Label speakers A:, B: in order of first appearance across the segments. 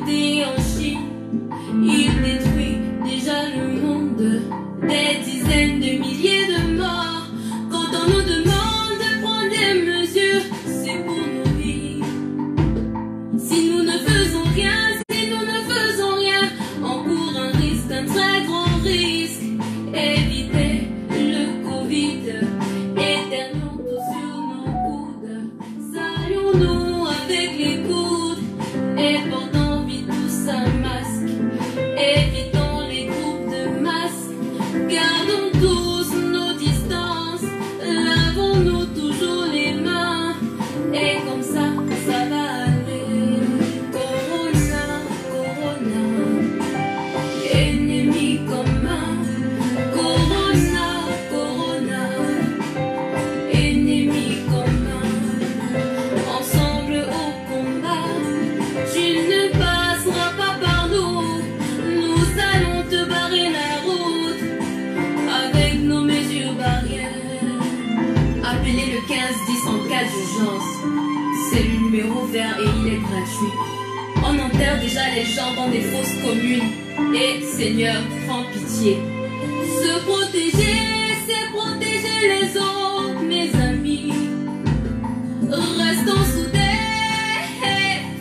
A: activité en Chine. Il détruit déjà le monde, des dizaines de milliers de morts. Quand on nous demande de prendre des mesures, c'est pour nos vies. Si nous ne faisons rien, on court un risque, un très grand risque. Éviter le Covid, éternuons tous sur nos coudes. Saluons-nous avec les coudes et portons vite tous un masque. Évitons les groupes de masques, gardons tous nos distances. Lavons-nous toujours les mains et comme ça va aller. Corona, Corona, ennemi commun. Corona, Corona, ennemi commun. Ensemble au combat, tu ne passeras pas par nous. Nous allons te barrer la route avec nos mesures barrières. Appelez le 1510 en cas d'urgence. C'est le numéro vert et il est gratuit. On enterre déjà les gens dans des fosses communes. Et Seigneur, prends pitié. Se protéger, c'est protéger les autres, mes amis. Restons soudés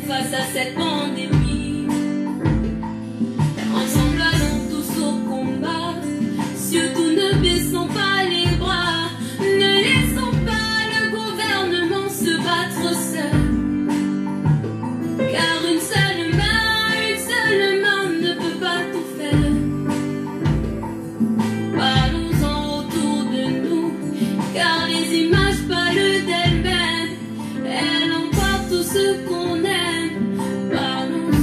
A: face à cette pandémie. Ensemble, allons tous au combat. Surtout ne baissons pas les bras. Ne laissons pas le gouvernement se battre seul. Car une seule main ne peut pas tout faire. Parlons-en autour de nous, car les images parlent d'elles-mêmes. Elles emportent tout ce qu'on aime. Parlons-en.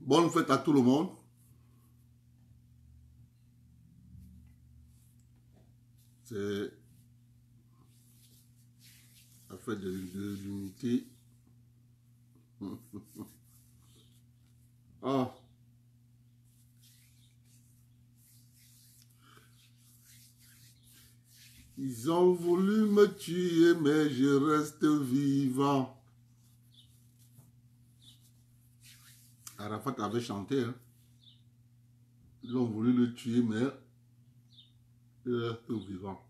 B: Bonne fête à tout le monde. C'est la fête de l'unité. Ah. Ils ont voulu me tuer, mais je reste vivant. Arafat avait chanté, hein. Ils ont voulu le tuer, mais il reste vivant.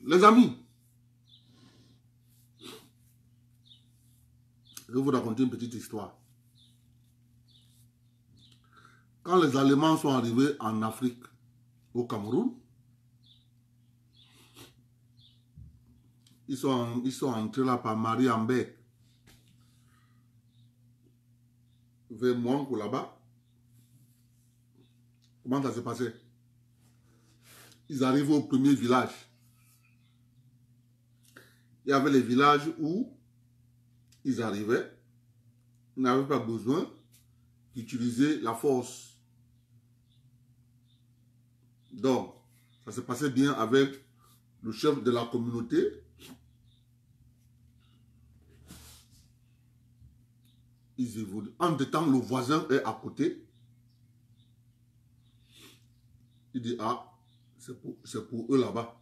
B: Les amis, je vais vous raconter une petite histoire. Quand les Allemands sont arrivés en Afrique, au Cameroun, ils sont entrés là par Marie-Ambé, vers Mouankou là-bas. Comment ça s'est passé? Ils arrivent au premier village. Il y avait les villages où ils arrivaient. Ils n'avaient pas besoin d'utiliser la force. Donc, ça se passait bien avec le chef de la communauté. Ils évoluent. En deux temps, le voisin est à côté. Il dit, ah, c'est pour eux là-bas.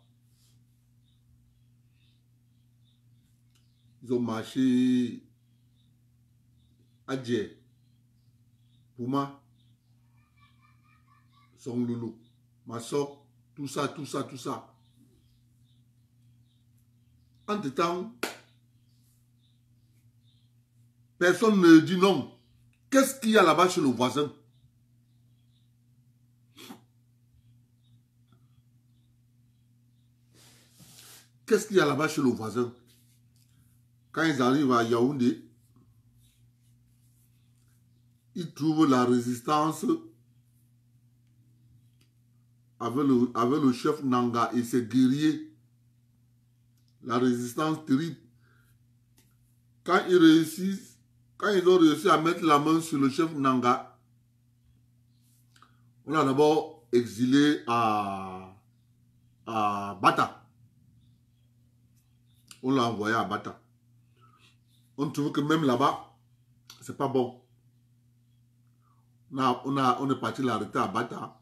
B: Ils ont marché à Djer, Pouma, Son Loulou, Massok, tout ça, tout ça, tout ça. Entre-temps, personne ne dit non. Qu'est-ce qu'il y a là-bas chez le voisin? Qu'est-ce qu'il y a là-bas chez le voisin? Quand ils arrivent à Yaoundé, ils trouvent la résistance avec le chef Nanga et ses guerriers. La résistance terrible. Quand ils ont réussi à mettre la main sur le chef Nanga, on l'a d'abord exilé à Bata. On l'a envoyé à Bata. On trouve que même là-bas, c'est pas bon. On est parti l'arrêter à Bata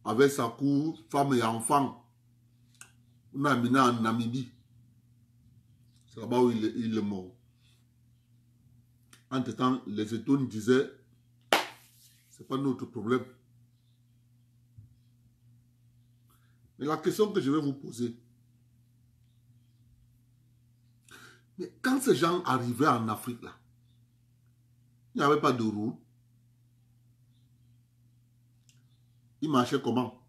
B: avec sa cour, femme et enfants. On a amené en Namibie. C'est là-bas où il est mort. Entre-temps, les États disaient, c'est pas notre problème. Mais la question que je vais vous poser, mais quand ces gens arrivaient en Afrique, là, il n'y avait pas de route. Ils marchaient comment?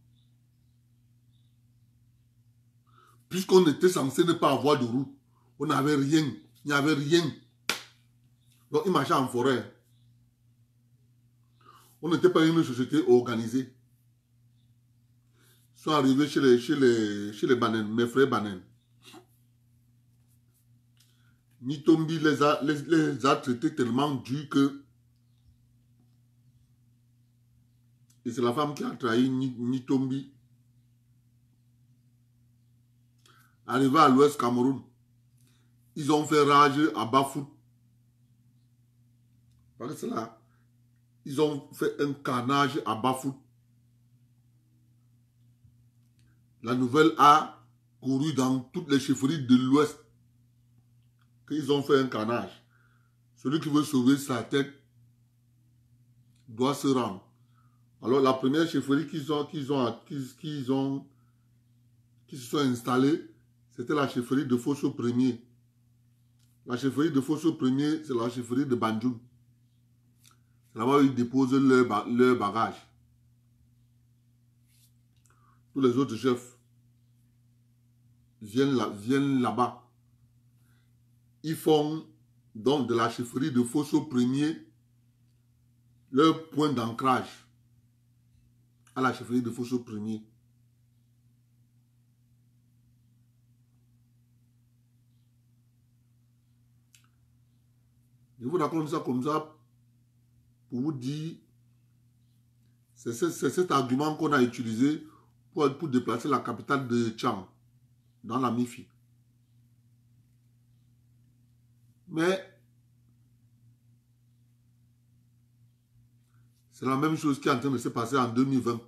B: Puisqu'on était censé ne pas avoir de route, on n'avait rien, il n'y avait rien. Donc ils marchaient en forêt. On n'était pas une société organisée. Ils sont arrivés chez les Banen, mes frères Banen. Nitombi les a traités tellement dur que... Et c'est la femme qui a trahi Nitombi. Arrivé à l'ouest Cameroun, ils ont fait rage à Bafout. Parce que c'est là, ils ont fait un carnage à Bafout. La nouvelle a couru dans toutes les chefferies de l'ouest. Qu'ils ont fait un carnage. Celui qui veut sauver sa tête doit se rendre. Alors la première chefferie qui se sont installés, c'était la chefferie de Fosso Premier. La chefferie de Fosso Premier, c'est la chefferie de Banjoun. C'est là-bas où ils déposent leur bagage. Tous les autres chefs viennent là-bas. Ils font donc de la chefferie de Fosso Premier leur point d'ancrage à la chefferie de Fosso Premier. Je vous raconte ça comme ça pour vous dire, c'est cet argument qu'on a utilisé pour déplacer la capitale de Tchang dans la MIFI. Mais c'est la même chose qui est en train de se passer en 2020.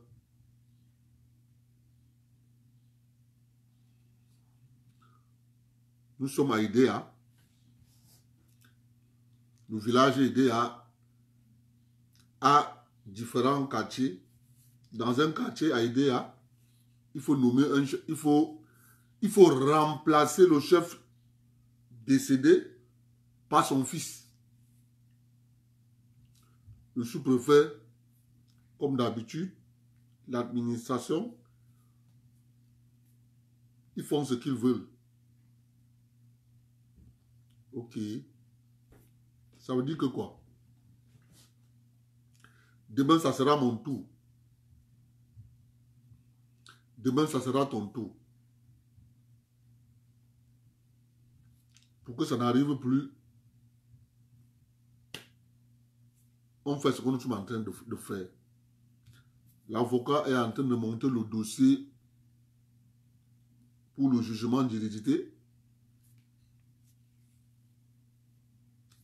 B: Nous sommes à Idéa. Le village Idéa a différents quartiers. Dans un quartier à Idéa, il faut nommer il faut remplacer le chef décédé par son fils. Le sous-préfet, comme d'habitude, l'administration, ils font ce qu'ils veulent. Ok. Ça veut dire que quoi? Demain, ça sera mon tour. Demain, ça sera ton tour. Pour que ça n'arrive plus, on fait ce que nous sommes en train de faire. L'avocat est en train de monter le dossier pour le jugement d'hérédité.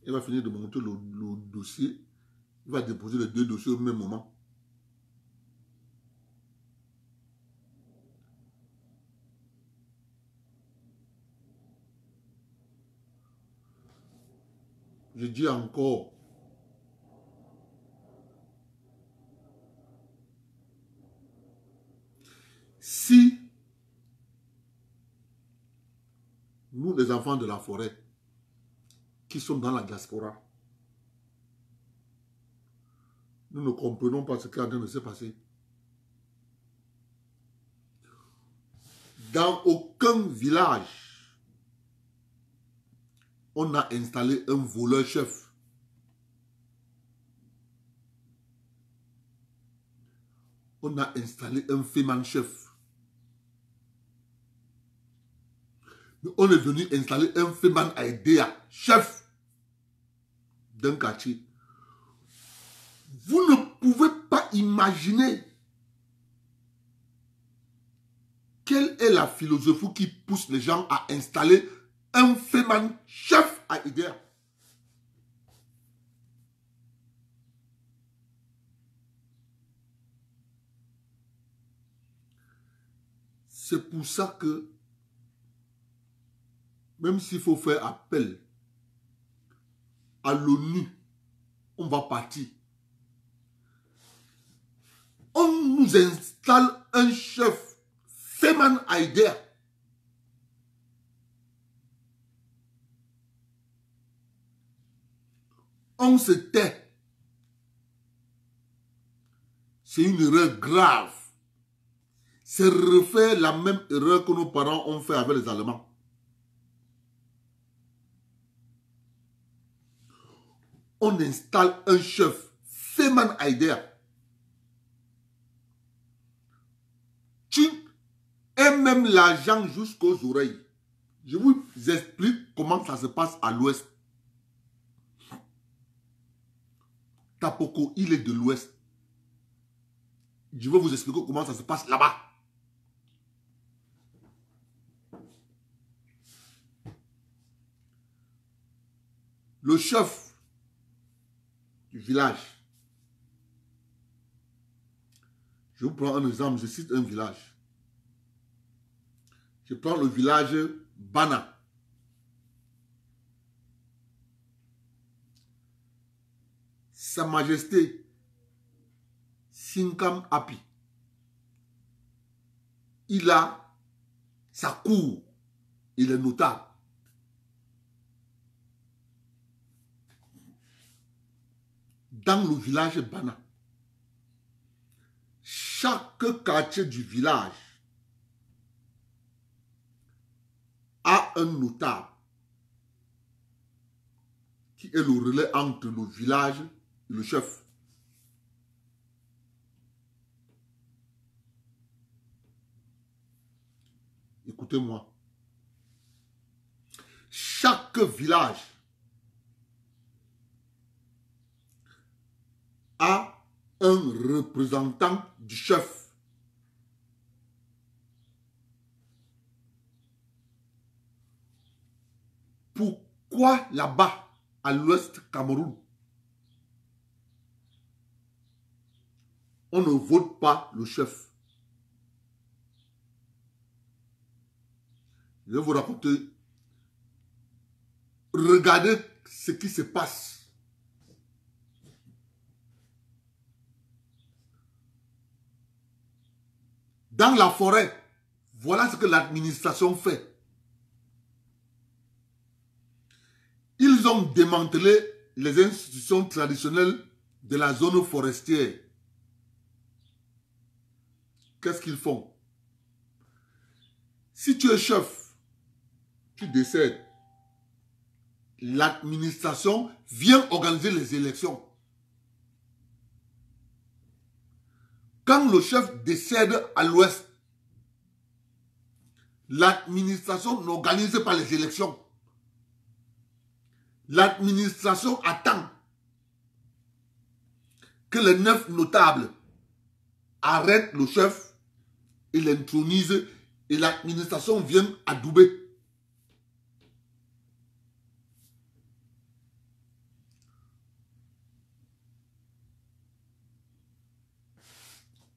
B: Il va finir de monter le dossier. Il va déposer les deux dossiers au même moment. Je dis encore. Si nous, les enfants de la forêt, qui sommes dans la diaspora, nous ne comprenons pas ce qui est en train de se passer. Dans aucun village, on a installé un voleur-chef. On a installé un féman-chef. Mais on est venu installer un féman Aïdéa, chef d'un quartier. Vous ne pouvez pas imaginer quelle est la philosophie qui pousse les gens à installer un féman chef à Idéa. C'est pour ça que, même s'il faut faire appel à l'ONU, on va partir. On nous installe un chef, Féman Aïdéa. On se tait. C'est une erreur grave. C'est refaire la même erreur que nos parents ont fait avec les Allemands. On installe un chef, Féman Aïdéa. Tu aies même l'argent jusqu'aux oreilles. Je vous explique comment ça se passe à l'ouest. Tapoko, il est de l'ouest. Je vais vous expliquer comment ça se passe là-bas. Le chef du village. Je vous prends un exemple, je cite un village. Je prends le village Bana. Sa Majesté Sinkam Api. Il a sa cour. Il est notable. Dans le village Bana, chaque quartier du village a un notable qui est le relais entre le village et le chef. Écoutez-moi. Chaque village a un représentant du chef. Pourquoi là-bas, à l'ouest Cameroun, on ne vote pas le chef? Je vais vous raconter. Regardez ce qui se passe. Dans la forêt, voilà ce que l'administration fait. Ils ont démantelé les institutions traditionnelles de la zone forestière. Qu'est-ce qu'ils font? Si tu es chef, tu décèdes, l'administration vient organiser les élections. Quand le chef décède à l'ouest, l'administration n'organise pas les élections. L'administration attend que les 9 notables arrêtent le chef et l'intronisent et l'administration vient adouber.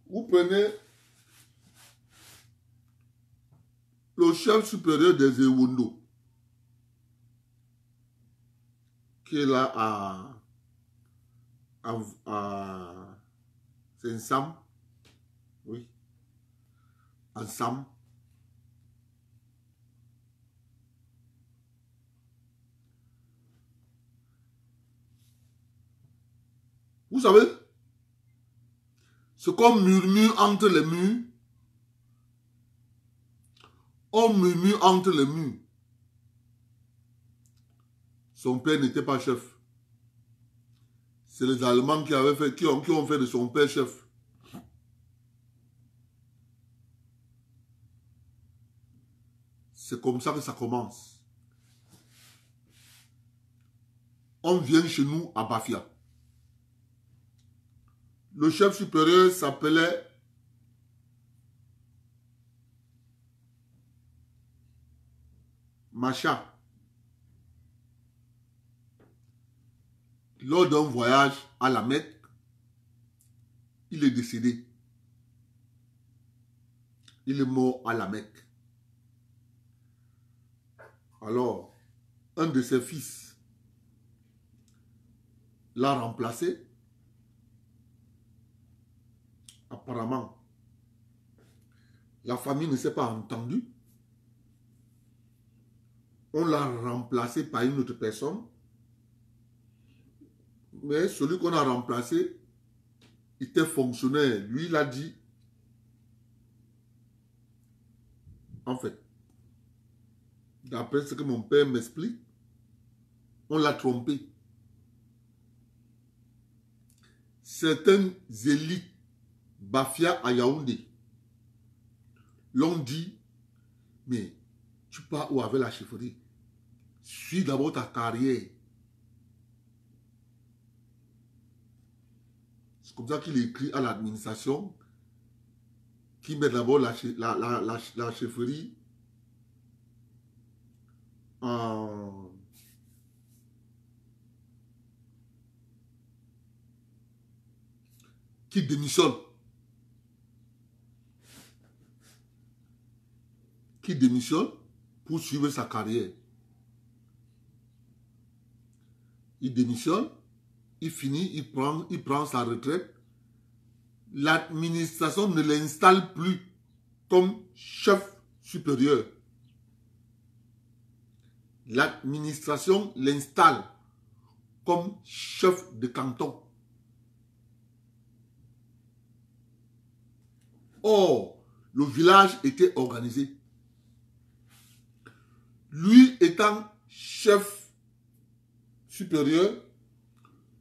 B: Vous prenez le chef supérieur des Ewondo. qui est là c'est Nsam. Oui. Nsam. Vous savez, ce qu'on murmure entre les murs, on murmure entre les murs. Son père n'était pas chef. C'est les Allemands qui ont fait de son père chef. C'est comme ça que ça commence. On vient chez nous à Bafia. Le chef supérieur s'appelait Macha. Lors d'un voyage à la Mecque, il est décédé. Il est mort à la Mecque. Alors, un de ses fils l'a remplacé. Apparemment, la famille ne s'est pas entendue. On l'a remplacé par une autre personne. Mais celui qu'on a remplacé était fonctionnaire. Lui, il a dit, en fait, d'après ce que mon père m'explique, on l'a trompé. Certaines élites Bafia à Yaoundé l'ont dit, mais tu pars où avec la chefferie? Suis d'abord ta carrière. C'est comme ça qu'il écrit à l'administration qui met d'abord la chefferie en... qui démissionne. Qui démissionne pour suivre sa carrière. Il démissionne, il finit, il prend sa retraite. L'administration ne l'installe plus comme chef supérieur. L'administration l'installe comme chef de canton. Or, le village était organisé. Lui étant chef supérieur,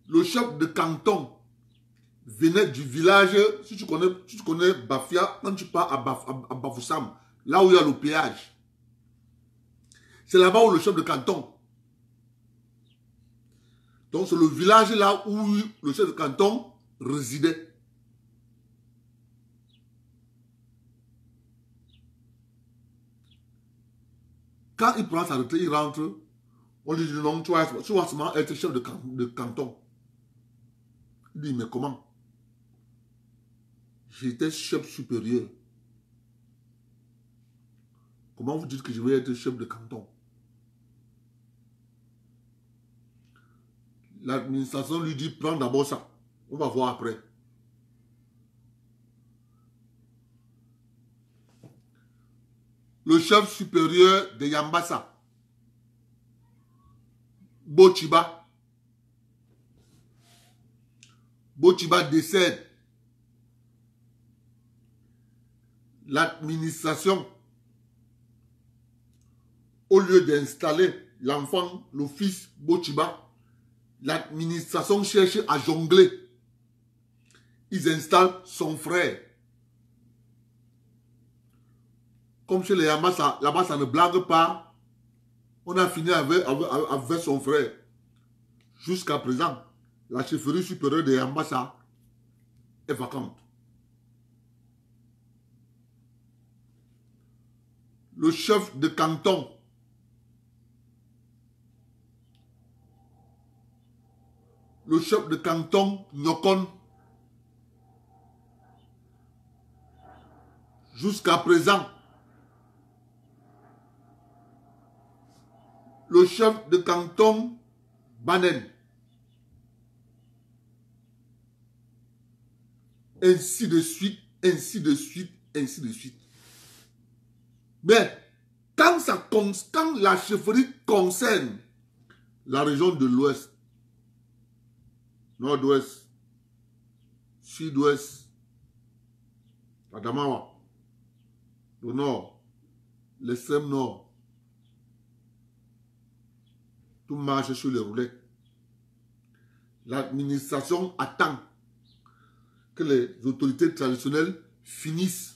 B: le chef de canton venait du village. Si tu connais Bafia, quand tu pars à Bafoussam, là où il y a le péage, c'est là-bas où le chef de canton. Donc c'est le village là où le chef de canton résidait. Quand il prend sa retraite, il rentre, on lui dit non, tu vas seulement être chef de canton. Il dit, mais comment? J'étais chef supérieur. Comment vous dites que je vais être chef de canton? L'administration lui dit, prends d'abord ça. On va voir après. Le chef supérieur de Yambassa, Bochiba décède. L'administration, au lieu d'installer l'enfant, le fils Bochiba, l'administration cherche à jongler. Ils installent son frère. Comme chez les Yambassa, là-bas ça ne blague pas. On a fini avec son frère. Jusqu'à présent, la chefferie supérieure de Yambassa est vacante. Le chef de canton, Nyokon, jusqu'à présent, le chef de canton Banen. Ainsi de suite, ainsi de suite, ainsi de suite. Mais quand la chefferie concerne la région de l'Ouest, Nord-Ouest, Sud-Ouest, Adamawa, le Nord, l'extrême Nord, tout marche sur les roulettes. L'administration attend que les autorités traditionnelles finissent.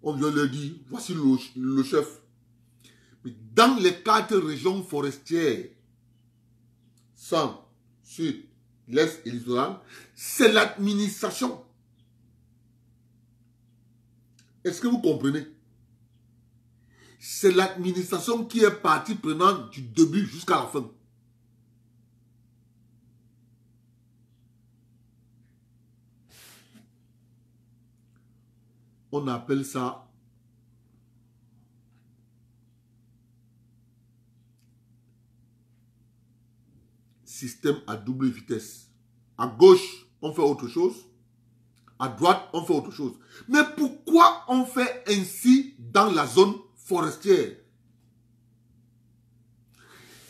B: On vient leur dire, voici le chef. Mais dans les 4 régions forestières, Centre, Sud, l'Est et littoral, c'est l'administration. Est-ce que vous comprenez? C'est l'administration qui est partie prenante du début jusqu'à la fin. On appelle ça système à double vitesse. À gauche, on fait autre chose. À droite, on fait autre chose. Mais pourquoi on fait ainsi dans la zone forestière?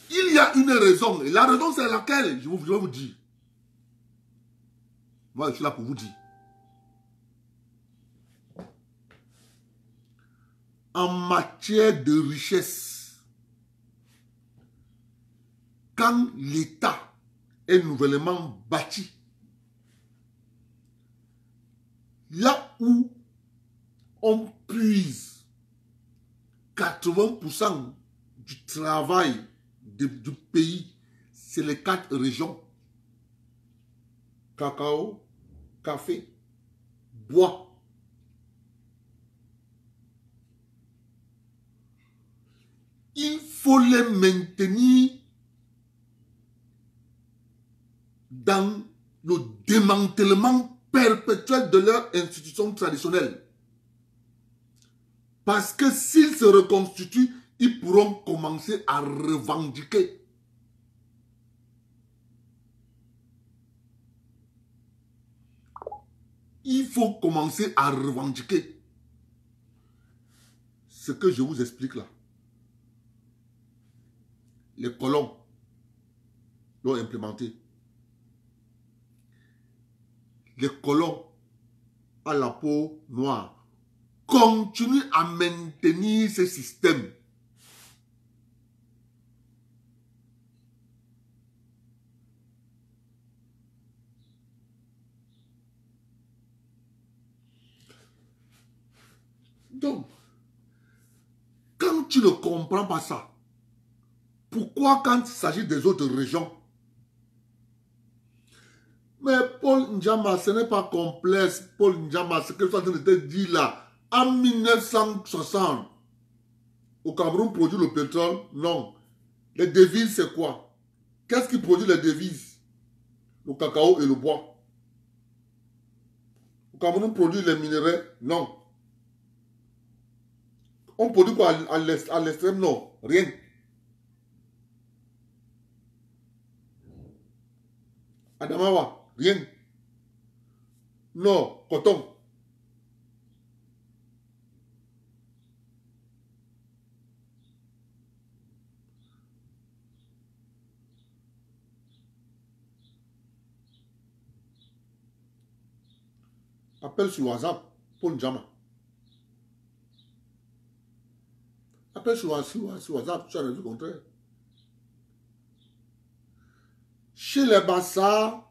B: Il y a une raison. Et la raison, c'est laquelle? Je vais vous dire. Moi, je suis là pour vous dire. En matière de richesse, quand l'État est nouvellement bâti, là où on puise 80% du travail du pays, c'est les 4 régions. Cacao, café, bois. Il faut les maintenir dans le démantèlement perpétuel de leur institution traditionnelle. Parce que s'ils se reconstituent, ils pourront commencer à revendiquer. Il faut commencer à revendiquer. Ce que je vous explique là. Les colons l'ont implémenté. Les colons à la peau noire continuent à maintenir ce système. Donc, quand tu ne comprends pas ça, pourquoi quand il s'agit des autres régions? Mais Paul Njama, ce n'est pas complexe. Paul Njama, ce que je suis en train de te dire là, en 1960, au Cameroun produit le pétrole? Non. Les devises, c'est quoi? Qu'est-ce qui produit les devises? Le cacao et le bois. Au Cameroun produit les minéraux? Non. On produit quoi à l'extrême nord? Rien. Adamawa, rien. Non, coton. Appelle sur WhatsApp pour Njama. Appelle sur WhatsApp, tu as le contraire. Chez les Bassa,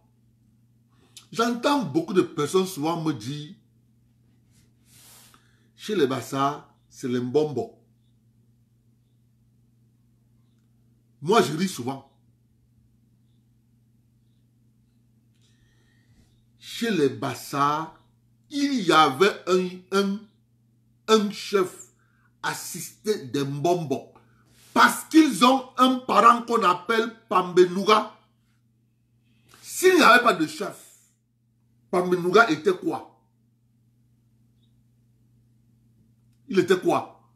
B: j'entends beaucoup de personnes souvent me dire, chez les Bassa, c'est les mbombo. Moi, je ris souvent. Chez les Bassa, il y avait un chef assisté des mbombo. Parce qu'ils ont un parent qu'on appelle Pambenouga. S'il n'y avait pas de chef, Pambenouga était quoi? Il était quoi?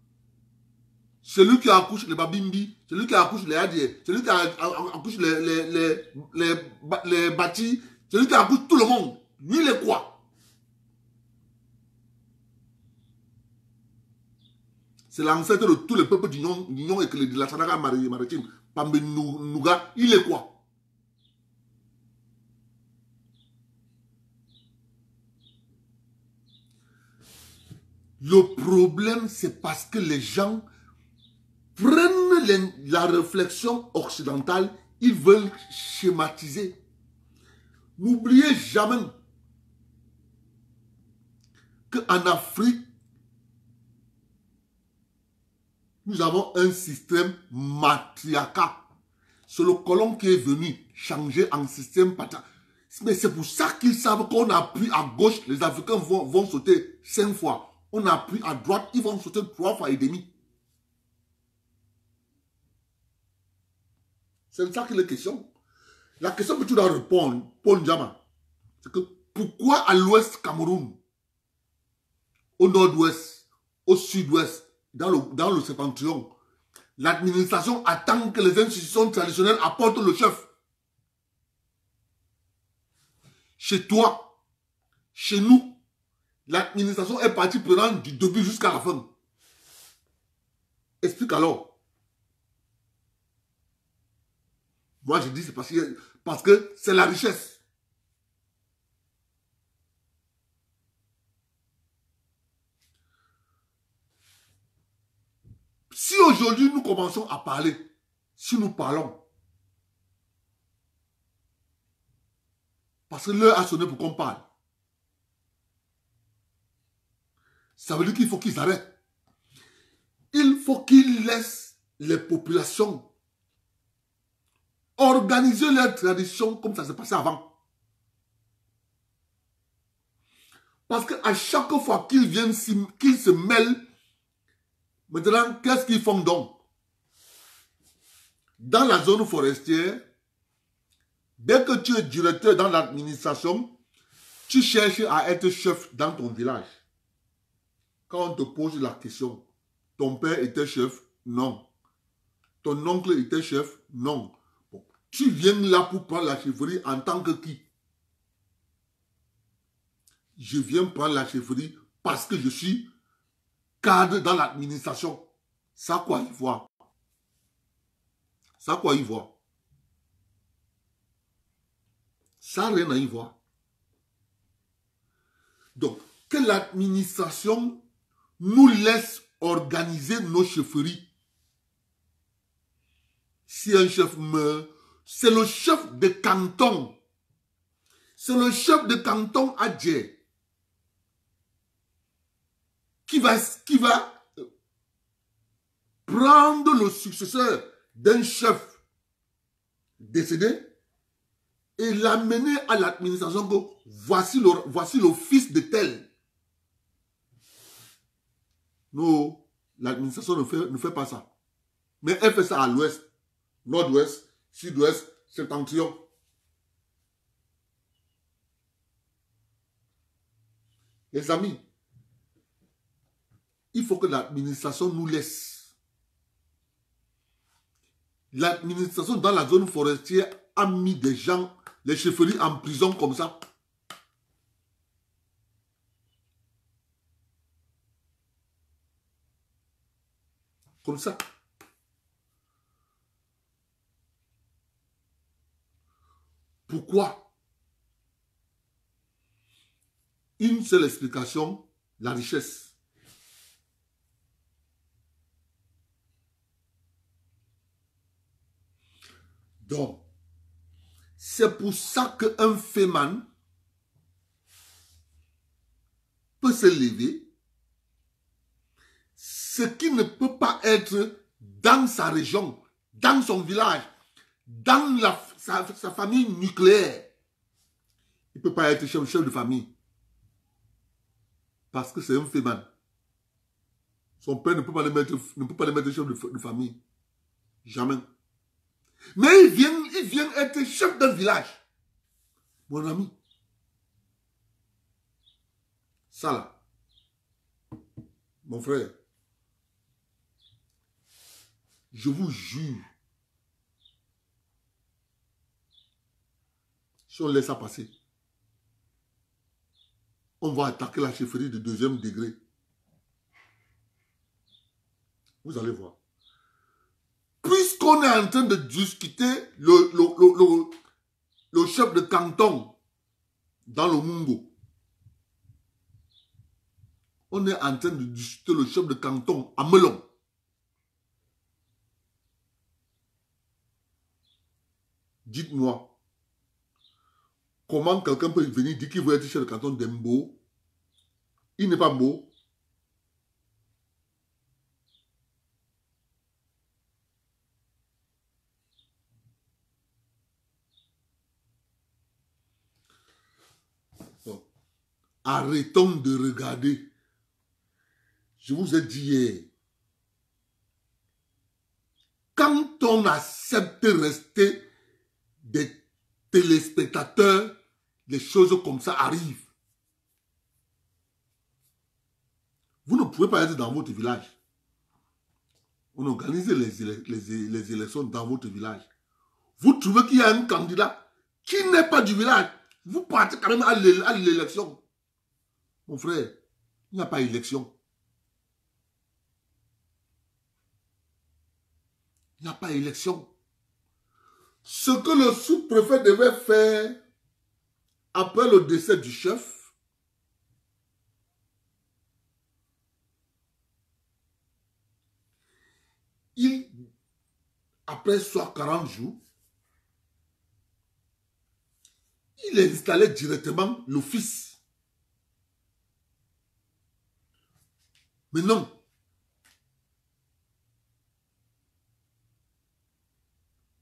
B: celui qui accouche les babimbi, celui qui accouche les adiers, celui qui accouche les bâtis, celui qui accouche tout le monde. Lui, il est quoi? C'est l'ancêtre de tous les peuples d'union et de la Sanara maritime. Pambe Nouga, il est quoi? Le problème, c'est parce que les gens prennent la réflexion occidentale, ils veulent schématiser. N'oubliez jamais qu'en Afrique, nous avons un système matriarcal. C'est le colon qui est venu changer en système patriarcal. Mais c'est pour ça qu'ils savent qu'on appuie à gauche, les Africains vont sauter 5 fois. On appuie à droite, ils vont sauter 3 fois et demi. C'est de ça qu'il est question. La question que tu dois répondre, Paul Ndjama, c'est que pourquoi à l'ouest Cameroun, au nord-ouest, au sud-ouest, dans le septentrion, l'administration attend que les institutions traditionnelles apportent le chef. Chez toi, chez nous, l'administration est partie prenante du début jusqu'à la fin. Explique alors. Moi, je dis c'est parce que c'est la richesse. Si aujourd'hui nous commençons à parler, si nous parlons, parce que l'heure a sonné pour qu'on parle, ça veut dire qu'il faut qu'ils arrêtent. Il faut qu'ils laissent les populations organiser leur tradition comme ça s'est passé avant. Parce qu'à chaque fois qu'ils viennent, qu'ils se mêlent, maintenant, qu'est-ce qu'ils font donc? Dans la zone forestière, dès que tu es directeur dans l'administration, tu cherches à être chef dans ton village. Quand on te pose la question, ton père était chef? Non. Ton oncle était chef? Non. Bon, tu viens là pour prendre la chefferie en tant que qui? Je viens prendre la chefferie parce que je suis cadre dans l'administration. Ça quoi il voit? Ça quoi il voit? Ça rien à y voir. Donc, que l'administration nous laisse organiser nos chefferies. Si un chef meurt, c'est le chef de canton. C'est le chef de canton Adjé qui va prendre le successeur d'un chef décédé et l'amener à l'administration que voici le fils de tel. Non, l'administration ne fait pas ça. Mais elle fait ça à l'ouest, nord-ouest, sud-ouest, septentrion. Les amis, il faut que l'administration nous laisse. L'administration dans la zone forestière a mis des gens, les chefferies en prison comme ça. Comme ça. Pourquoi? Une seule explication, la richesse. Donc, c'est pour ça qu'un féman peut se lever, ce qui ne peut pas être dans sa région, dans son village, dans sa famille nucléaire. Il ne peut pas être chef de famille. Parce que c'est un féman. Son père ne peut pas le mettre chef de famille. Jamais. Mais il vient être chef d'un village. Mon ami. Ça là. Mon frère. Je vous jure. Si on laisse ça passer, on va attaquer la chefferie de 2e degré. Vous allez voir. Puisqu'on est en train de discuter le chef de canton dans le Mungo, on est en train de discuter le chef de canton à Melon. Dites-moi, comment quelqu'un peut venir dire qu'il veut être chef de canton d'Embo? Il n'est pas beau. Bon. Arrêtons de regarder. Je vous ai dit hier, quand on accepte de rester des téléspectateurs, des choses comme ça arrivent. Vous ne pouvez pas être dans votre village. On organise les élections dans votre village. Vous trouvez qu'il y a un candidat qui n'est pas du village. Vous partez quand même à l'élection. Mon frère, il n'y a pas élection. Il n'y a pas élection. Ce que le sous-préfet devait faire après le décès du chef, après soit 40 jours, il installait directement l'office. Mais non.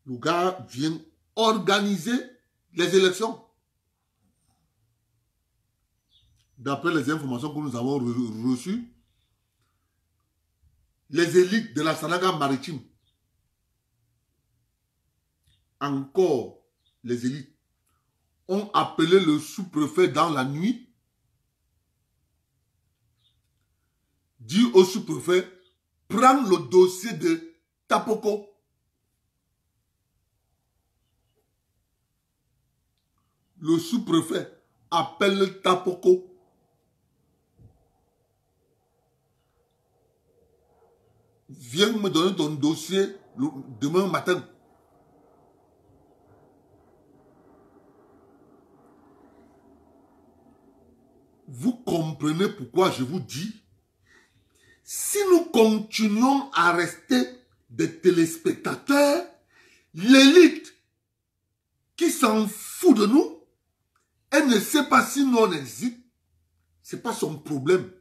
B: Le gars vient organiser les élections. D'après les informations que nous avons reçues, les élites de la Sanaga maritime, encore les élites, ont appelé le sous-préfet dans la nuit, dit au sous-préfet, prends le dossier de Tapoko. Le sous-préfet appelle Tapoko. Viens me donner ton dossier demain matin. Vous comprenez pourquoi je vous dis, si nous continuons à rester des téléspectateurs, l'élite qui s'en fout de nous, elle ne sait pas si nous on existe, ce n'est pas son problème.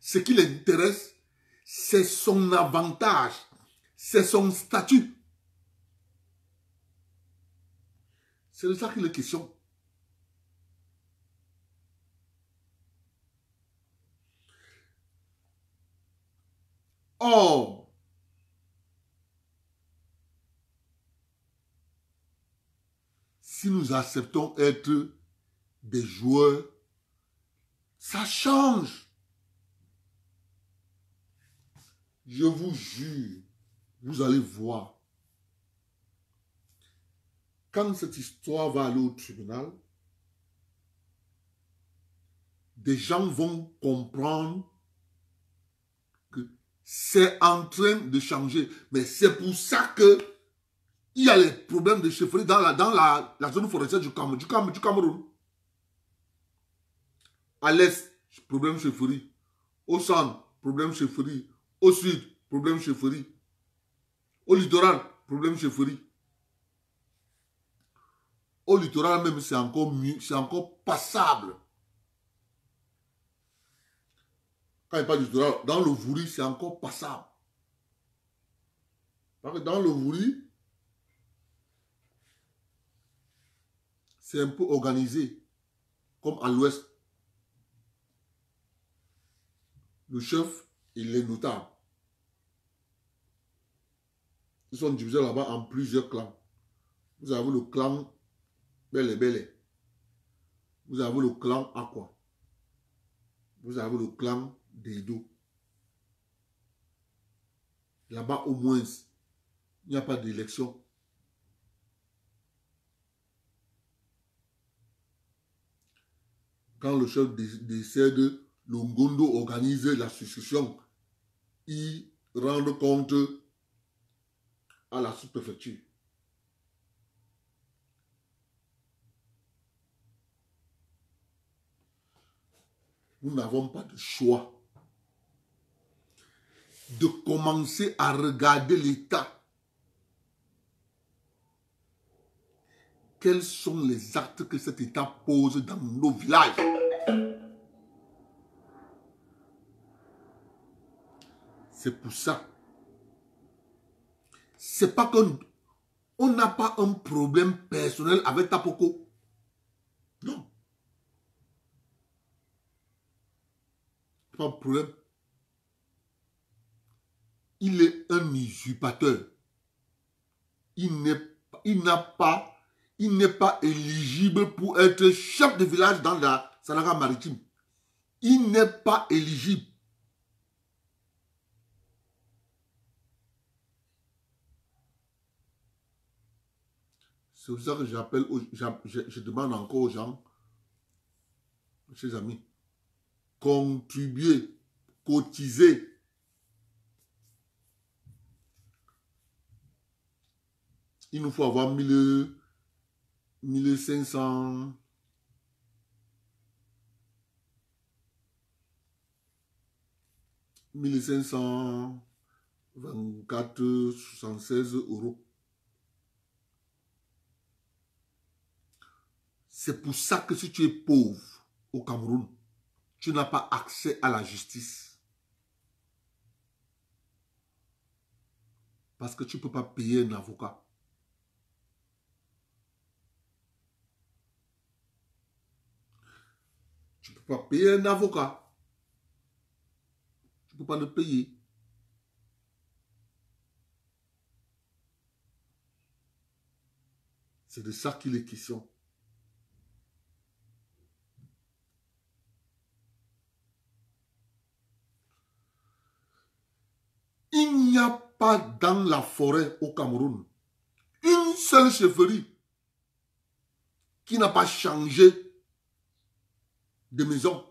B: Ce qui l'intéresse, c'est son avantage, c'est son statut. C'est de ça qu'il est question. Or, si nous acceptons être des joueurs, ça change. Je vous jure, vous allez voir. Quand cette histoire va aller au tribunal, des gens vont comprendre que c'est en train de changer. Mais c'est pour ça que il y a les problèmes de chefferie dans la zone forestière du Cameroun. À l'est, problème chefferie. Au centre, problème chefferie. Au sud, problème chefferie. Au littoral, problème chefferie. Au littoral même, c'est encore mieux, c'est encore passable. Quand il parle du littoral, dans le Vouri, c'est encore passable. Parce que dans le Vouri, c'est un peu organisé, comme à l'ouest. Le chef, il est notable. Ils sont divisés là-bas en plusieurs clans. Vous avez le clan Bele. Vous avez le clan Aqua. Vous avez le clan Deido. Là-bas, au moins, Il n'y a pas d'élection. Quand le chef décède, le Ngondo organise la succession. Il rend compte à la sous-préfecture. Nous n'avons pas de choix de commencer à regarder l'État. Quels sont les actes que cet État pose dans nos villages? C'est pour ça. C'est pas qu'on n'a pas un problème personnel avec Tapoko. Non. Pas de problème. Il est un usurpateur. Il n'est pas éligible pour être chef de village dans la Sanara maritime. Il n'est pas éligible. C'est pour ça que je demande encore aux gens, chers amis, contribuer, cotiser. Il nous faut avoir 1500... 1524,76 €. C'est pour ça que si tu es pauvre au Cameroun, tu n'as pas accès à la justice. Parce que tu ne peux pas payer un avocat. Tu ne peux pas payer un avocat. Tu ne peux pas le payer. C'est de ça qu'il est question. Il n'y a pas dans la forêt au Cameroun une seule chefferie qui n'a pas changé de maison.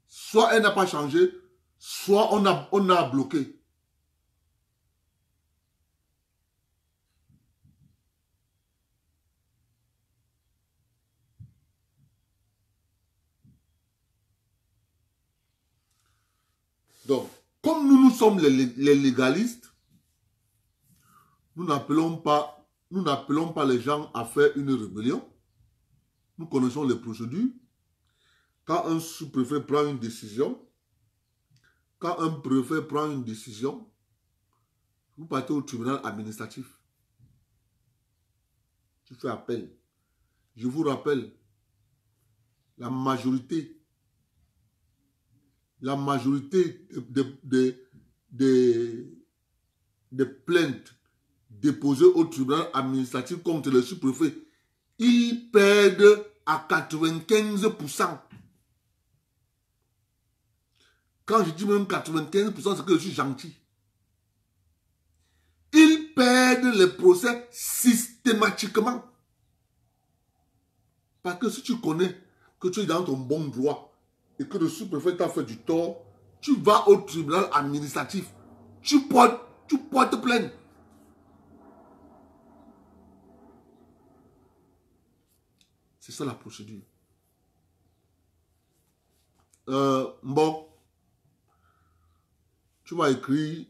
B: Soit elle n'a pas changé, soit on a bloqué. Donc, comme nous sommes les légalistes, nous n'appelons pas les gens à faire une rébellion. Nous connaissons les procédures. Quand un sous-préfet prend une décision, vous partez au tribunal administratif. Tu fais appel. Je vous rappelle, la majorité des plaintes déposées au tribunal administratif contre le sous-préfet, ils perdent à 95%. Quand je dis même 95%, c'est que je suis gentil. Ils perdent les procès systématiquement. Parce que si tu connais que tu es dans ton bon droit et que le sous-préfet t'a fait du tort, tu vas au tribunal administratif. Tu portes plainte. C'est ça la procédure. Bon, tu vas écrire.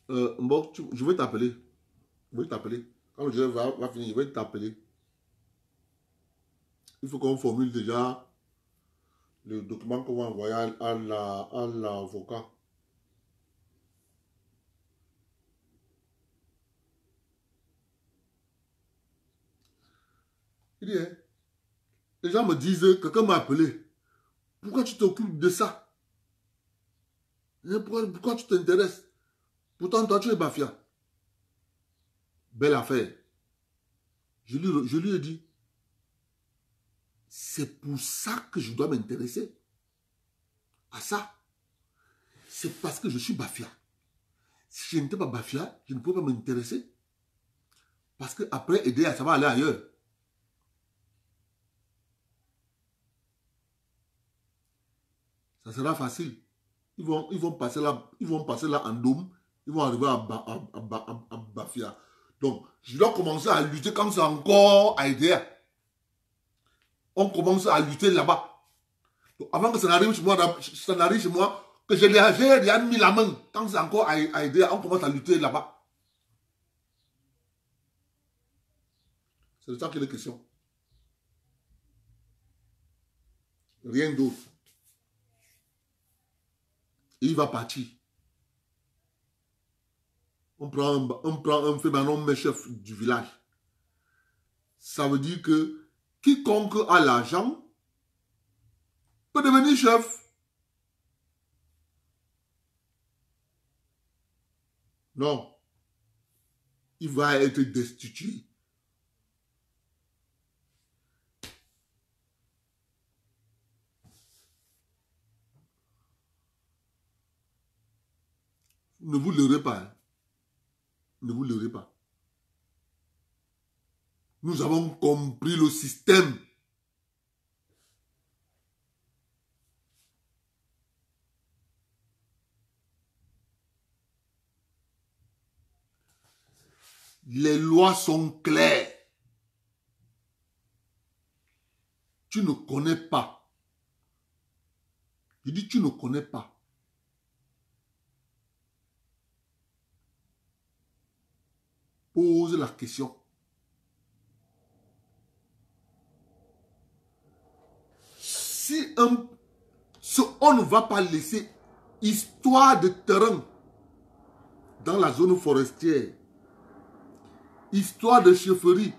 B: Bon, je vais t'appeler. Quand le direct va finir, je vais t'appeler. Il faut qu'on formule déjà le document qu'on va envoyer à l'avocat. Il dit, hein, les gens me disent, quelqu'un m'a appelé. Pourquoi tu t'occupes de ça? Pourquoi tu t'intéresses? Pourtant, toi, tu es Bafia. Belle affaire. Je lui ai dit, c'est pour ça que je dois m'intéresser à ça. C'est parce que je suis Bafia. Si je n'étais pas Bafia, je ne pouvais pas m'intéresser. Parce qu'après EDA, ça va aller ailleurs. Ça sera facile. Ils vont passer là en Dôme. Ils vont arriver à Bafia. Donc, je dois commencer à lutter quand c'est encore à EDA. On commence à lutter là-bas. Avant que ça n'arrive chez moi, que j'ai déjà mis la main. Quand c'est encore à aider, on commence à lutter là-bas. C'est de ça qu'il est question. Rien d'autre. Il va partir. On prend un fait maintenant, mais chef du village. Ça veut dire que quiconque a l'argent peut devenir chef. Non. Il va être destitué. Ne vous leurrez pas. Hein. Ne vous leurrez pas. Nous avons compris le système. Les lois sont claires. Tu ne connais pas. Je dis tu ne connais pas. Pose la question. Si on ne va pas laisser histoire de terrain dans la zone forestière, histoire de chefferie,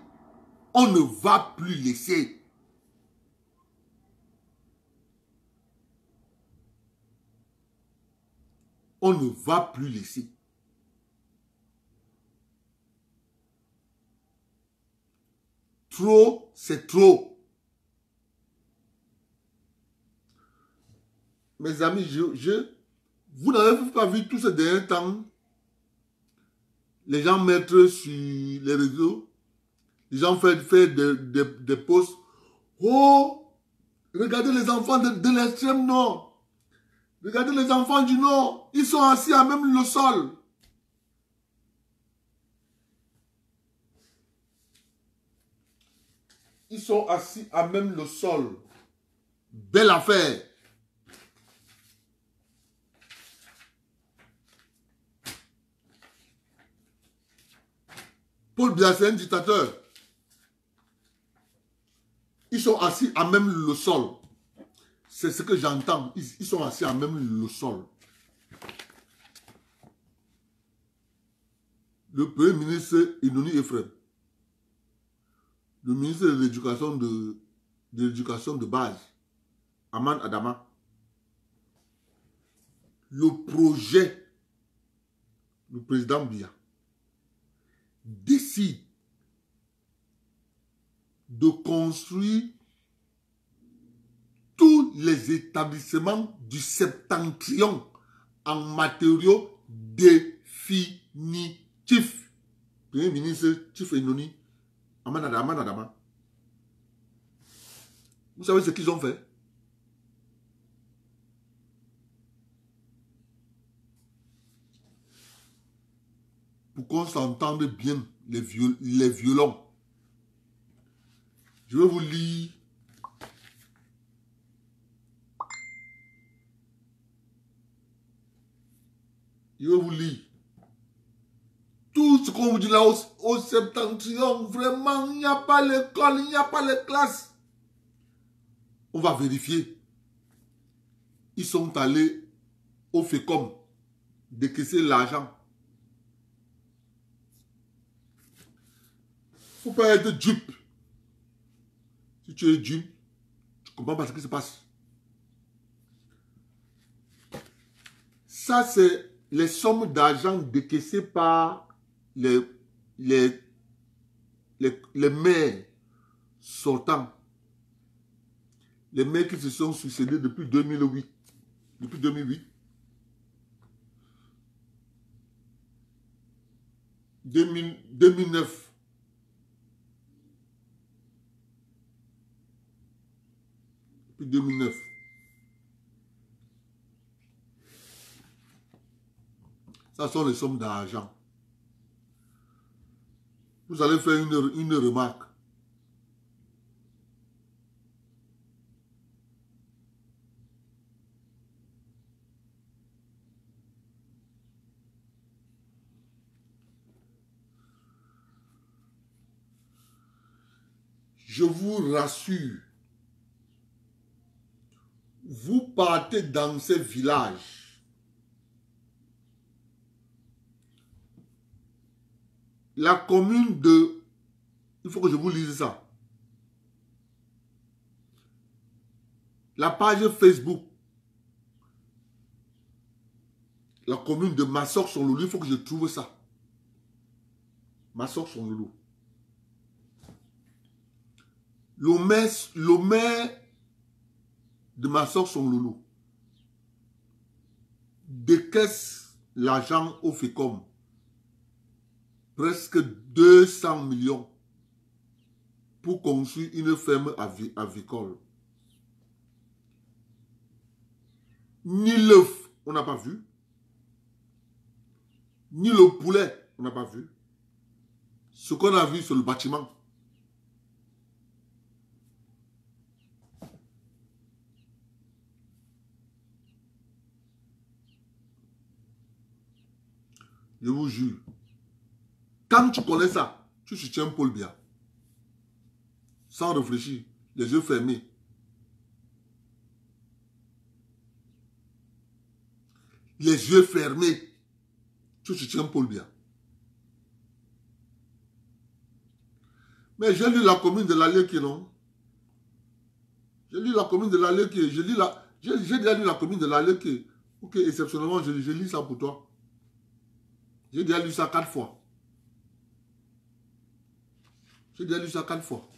B: on ne va plus laisser. On ne va plus laisser. Trop, c'est trop. Mes amis, vous n'avez pas vu tout ce dernier temps, les gens mettent sur les réseaux, les gens font des posts. Oh, regardez les enfants de l'extrême nord. Regardez les enfants du nord. Ils sont assis à même le sol. Ils sont assis à même le sol. Belle affaire. Paul Biya, c'est un dictateur. Ils sont assis à même le sol. C'est ce que j'entends. Ils sont assis à même le sol. Le premier ministre Inoni Ephraim, le ministre de l'éducation de base, Aman Adama, le projet, le président Biya, décide de construire tous les établissements du septentrion en matériaux définitifs. Premier ministre Chief Inoni, Aman Adama. Vous savez ce qu'ils ont fait? Pour qu'on s'entende bien, les violons. Je vais vous lire tout ce qu'on vous dit là au septentrion. Vraiment, il n'y a pas l'école, il n'y a pas les classes. On va vérifier. Ils sont allés au FECOM décaisser l'argent. Il ne faut pas être dupe. Si tu es dupe, tu ne comprends pas ce qui se passe. Ça, c'est les sommes d'argent décaissées par les maires sortants. Les maires qui se sont succédés depuis 2008. Depuis 2008. 2009. Depuis 2009. Ça sont les sommes d'argent. Vous allez faire une remarque. Je vous rassure, vous partez dans ces villages. La commune de... Il faut que je vous lise ça. La page Facebook. La commune de Massok-Sonloulou. Il faut que je trouve ça. Massok-Sonloulou. Le maire de Massok-Sonloulou décaisse l'argent au FECOM. Presque 200 millions pour construire une ferme avicole. Ni l'œuf, on n'a pas vu. Ni le poulet, on n'a pas vu. Ce qu'on a vu, c'est le bâtiment. Je vous jure. Quand tu connais ça, tu soutiens Paul Biya. Sans réfléchir, les yeux fermés. Les yeux fermés. Tu soutiens Paul Biya. Mais j'ai lu la commune de l'Aleki, non? J'ai lu la commune de l'Aleki. J'ai déjà lu la commune de l'Aleki. Ok, exceptionnellement, je lis ça pour toi. J'ai déjà lu ça 4 fois. J'ai déjà lu ça 4 fois.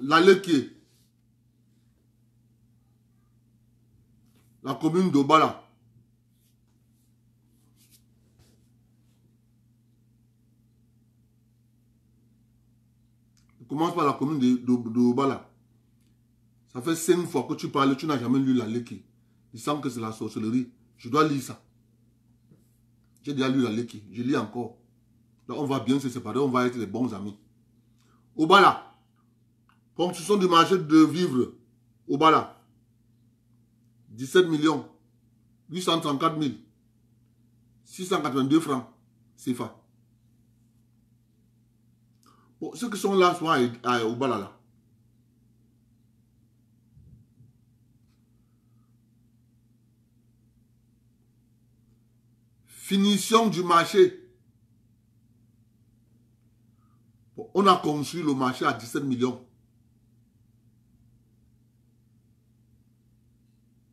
B: L'Aleki, la commune d'Obala. On commence par la commune d'Obala. Ça fait 5 fois que tu parles, tu n'as jamais lu l'Aleki. Il semble que c'est la sorcellerie. Je dois lire ça. J'ai déjà lu l'Aleki. Je lis encore. Là, on va bien se séparer, on va être les bons amis. Obala. Construction du marché de vivres. Obala. 17 millions. 834 000. 682 francs. CFA. Bon, ceux qui sont là sont à Obala là. Finition du marché. Bon, on a construit le marché à 17 millions.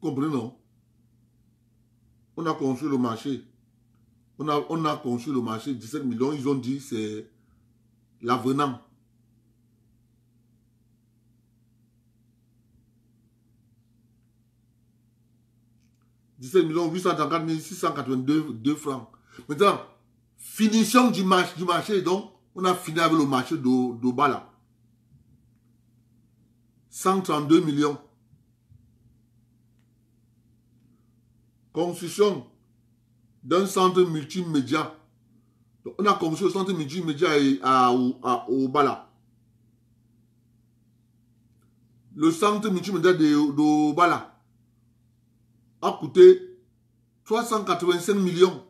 B: Comprenez, non? On a construit le marché. On a construit le marché, 17 millions. Ils ont dit c'est l'avenant. « 17 834 682 francs. Maintenant, finition du marché. Donc, on a fini avec le marché d'Obala. 132 millions. Construction d'un centre multimédia. Donc, on a construit le centre multimédia au Bala. Le centre multimédia de Bala a coûté 385 millions.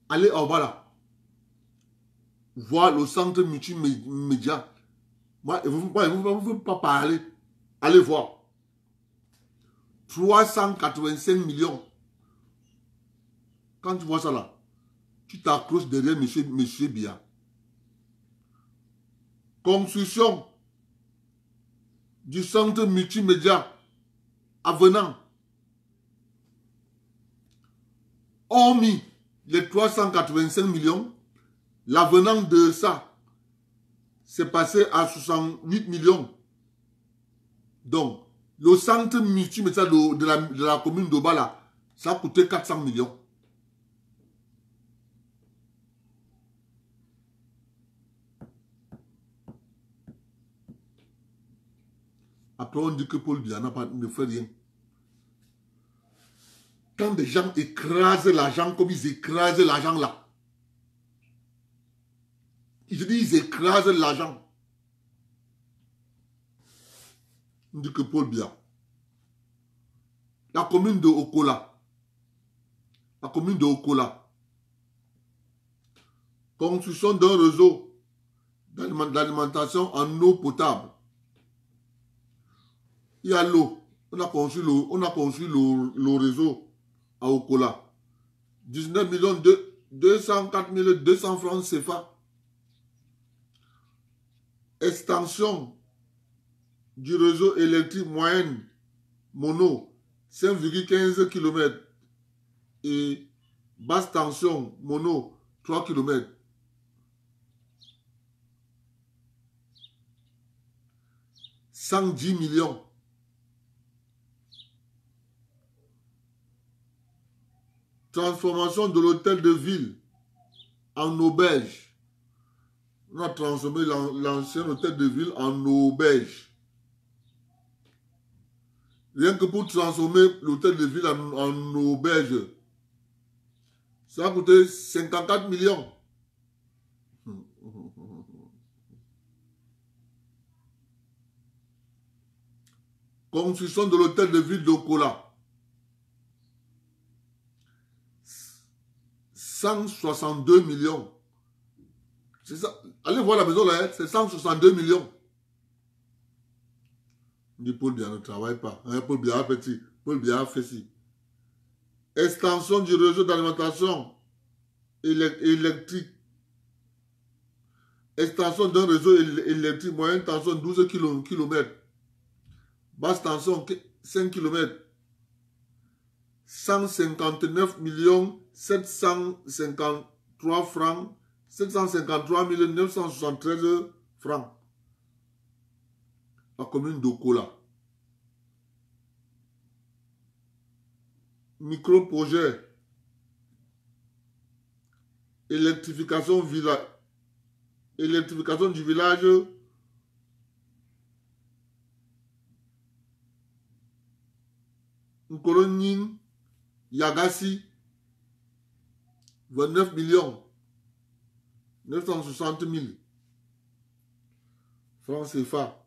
B: Allez au Bala. Voir le centre multimédia. Moi, il ne faut pas parler. Allez voir. 385 millions. Quand tu vois ça là, tu t'accroches derrière monsieur Bia. Construction du centre multimédia avenant. Hormis les 385 millions, l'avenant de ça, c'est passé à 68 millions. Donc, le centre multimédia de la commune d'Obala, ça a coûté 400 millions. Après, on dit que Paul Biya ne fait rien. Quand des gens écrasent l'argent comme ils écrasent l'argent là, ils disent ils écrasent l'argent. On dit que Paul Biya, la commune de Okola, construction d'un réseau d'alimentation en eau potable. Il y a l'eau. On a construit le réseau à Okola. 19 millions 204 200 francs CFA. Extension du réseau électrique moyenne mono 5,15 km et basse tension mono 3 km. 110 millions. Transformation de l'hôtel de ville en auberge. On a transformé l'ancien hôtel de ville en auberge. Rien que pour transformer l'hôtel de ville en auberge, ça a coûté 54 millions. Construction de l'hôtel de ville d'Okola. 162 millions. C'est ça. Allez voir la maison là, c'est 162 millions. On dit Paul Biya ne travaille pas. Hein, Paul Biya petit. Paul Biya fait ci. Extension du réseau d'alimentation électrique. Extension d'un réseau électrique moyenne tension 12 km. Basse tension 5 km. 159 753 francs. 753 973 francs. La commune d'Okola. Micro-projet. Électrification du village. Nkolonin Yagasi. 29 millions 960 000 francs CFA.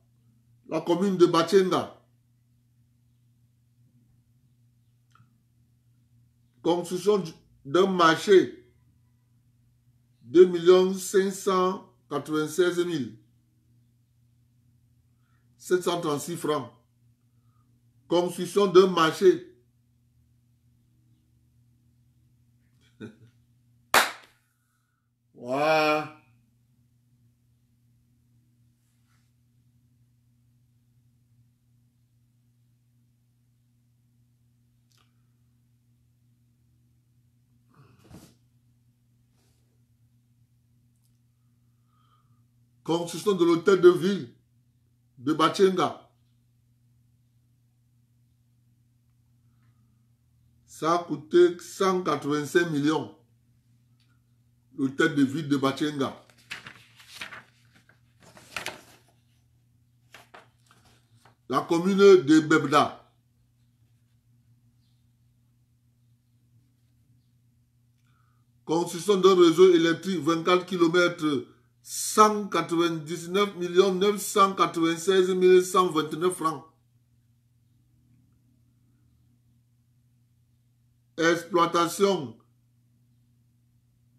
B: La commune de Bachenga. Construction d'un marché. 2 596 736 francs. Construction d'un marché. Voilà. Construction de l'hôtel de ville de Bachenga. Ça a coûté 185 millions. L'hôtel de ville de Bachenga. La commune de Bebda. Construction d'un réseau électrique 24 km, 199 996 129 francs. Exploitation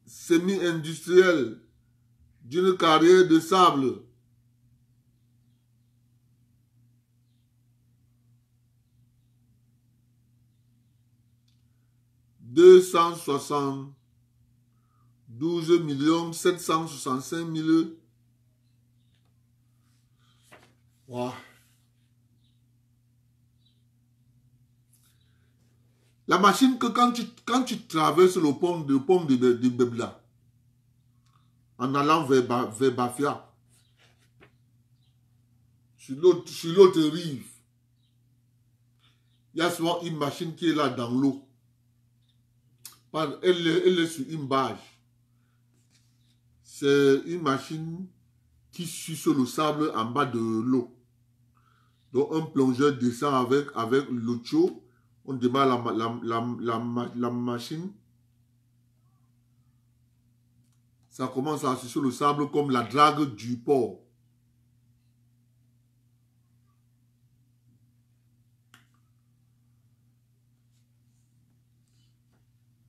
B: semi-industrielle d'une carrière de sable. $272 765 000. Wow. La machine que quand tu traverses le pont de Bebla, en allant vers Bafia, sur l'autre rive, il y a souvent une machine qui est là dans l'eau. Elle est sur une bâche. C'est une machine qui suit sur le sable en bas de l'eau. Donc un plongeur descend avec l'eau chaude. On démarre la machine. Ça commence à sucer le sable comme la drague du port.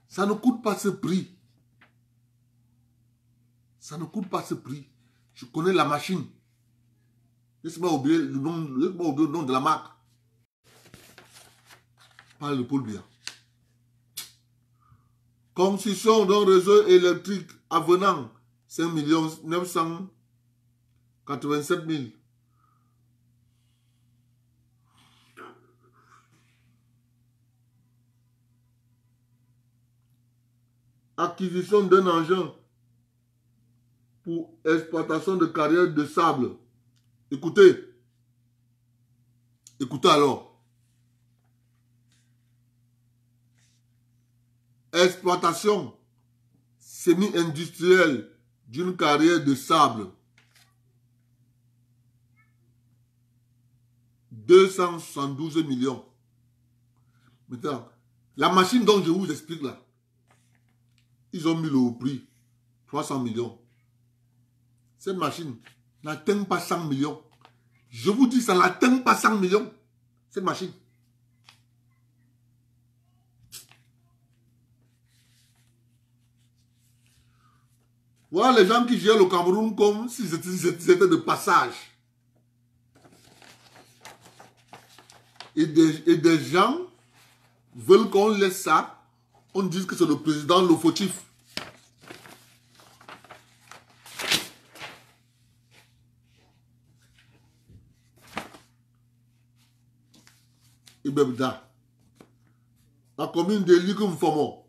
B: Ça ne coûte pas ce prix. Ça ne coûte pas ce prix. Je connais la machine. Laisse-moi oublier le nom de la marque. Parle de Paul Biya. Construction d'un réseau électrique avenant 5 987 000. Acquisition d'un engin pour exploitation de carrières de sable. Écoutez. Écoutez alors. Exploitation semi-industrielle d'une carrière de sable. 272 millions. Maintenant, la machine dont je vous explique là, ils ont mis le prix 300 millions. Cette machine n'atteint pas 100 millions. Je vous dis, ça n'atteint pas 100 millions. Cette machine. Voilà les gens qui gèrent le Cameroun comme si c'était de passage. Et des gens veulent qu'on laisse ça. On dit que c'est le président le fautif. Ibebda. La commune de Likumfomo.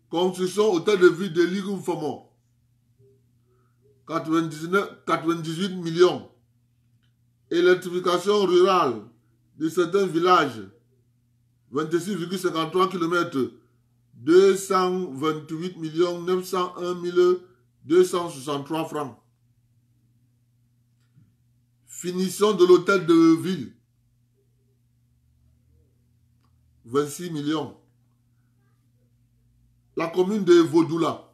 B: Construction hôtel de ville de Likumfomo. 98 millions. Électrification rurale de certains villages. 26,53 km. 228 901 263 francs. Finition de l'hôtel de ville. 26 millions. La commune de Vaudoula.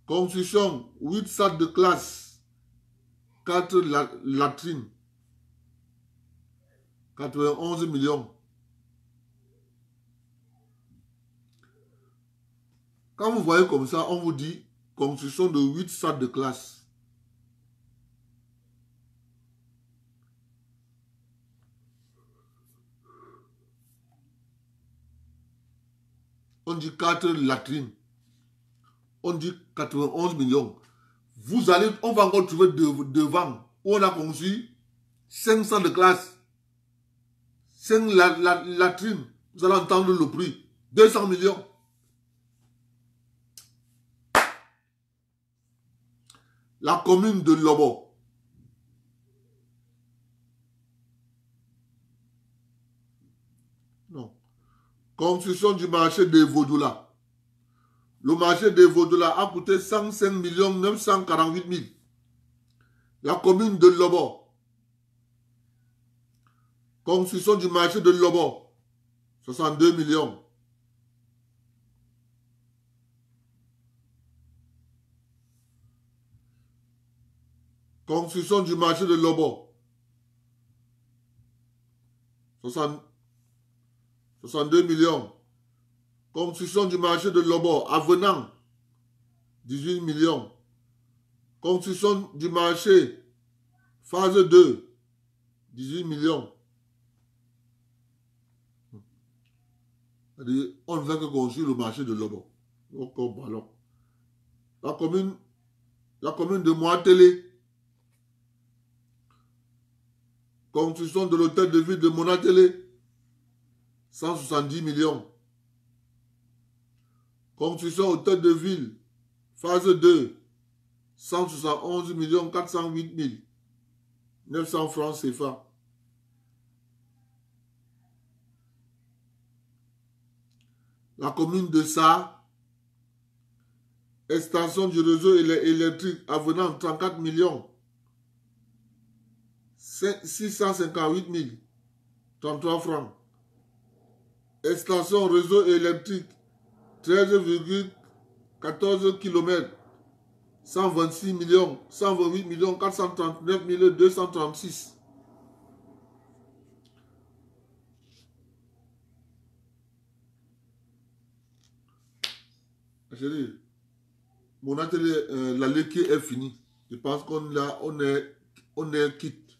B: Construction 8 salles de classe. 4 latrines. 91 millions. Quand vous voyez comme ça, on vous dit construction de 8 salles de classe. On dit 4 latrines. On dit 91 millions. Vous allez, on va encore trouver devant où on a conçu 500 de classe. 5 latrines. Vous allez entendre le prix. 200 millions. La commune de Lobo. Non. Construction du marché de Vaudoula. Le marché de Vaudoula a coûté 105 948 000. La commune de Lobo. Construction du marché de Lobo. 62 millions. Construction du marché de Lobo. 62 millions. Construction du marché de Lobo. Avenant. 18 millions. Construction du marché. Phase 2. 18 millions. On ne veut que construire le marché de Lobo. La commune de Moatélé. Construction de l'hôtel de ville de Monatélé. 170 millions. Construction hôtel de ville. Phase 2. 171 408 900 francs CFA. La commune de Sa. Extension du réseau électrique avenant 34 millions. 658 033 francs. Extension réseau électrique 13,14 km. 126 millions, 128 439 236. Chérie, mon atelier, la l'équipe est finie. Je pense qu'on est quitte.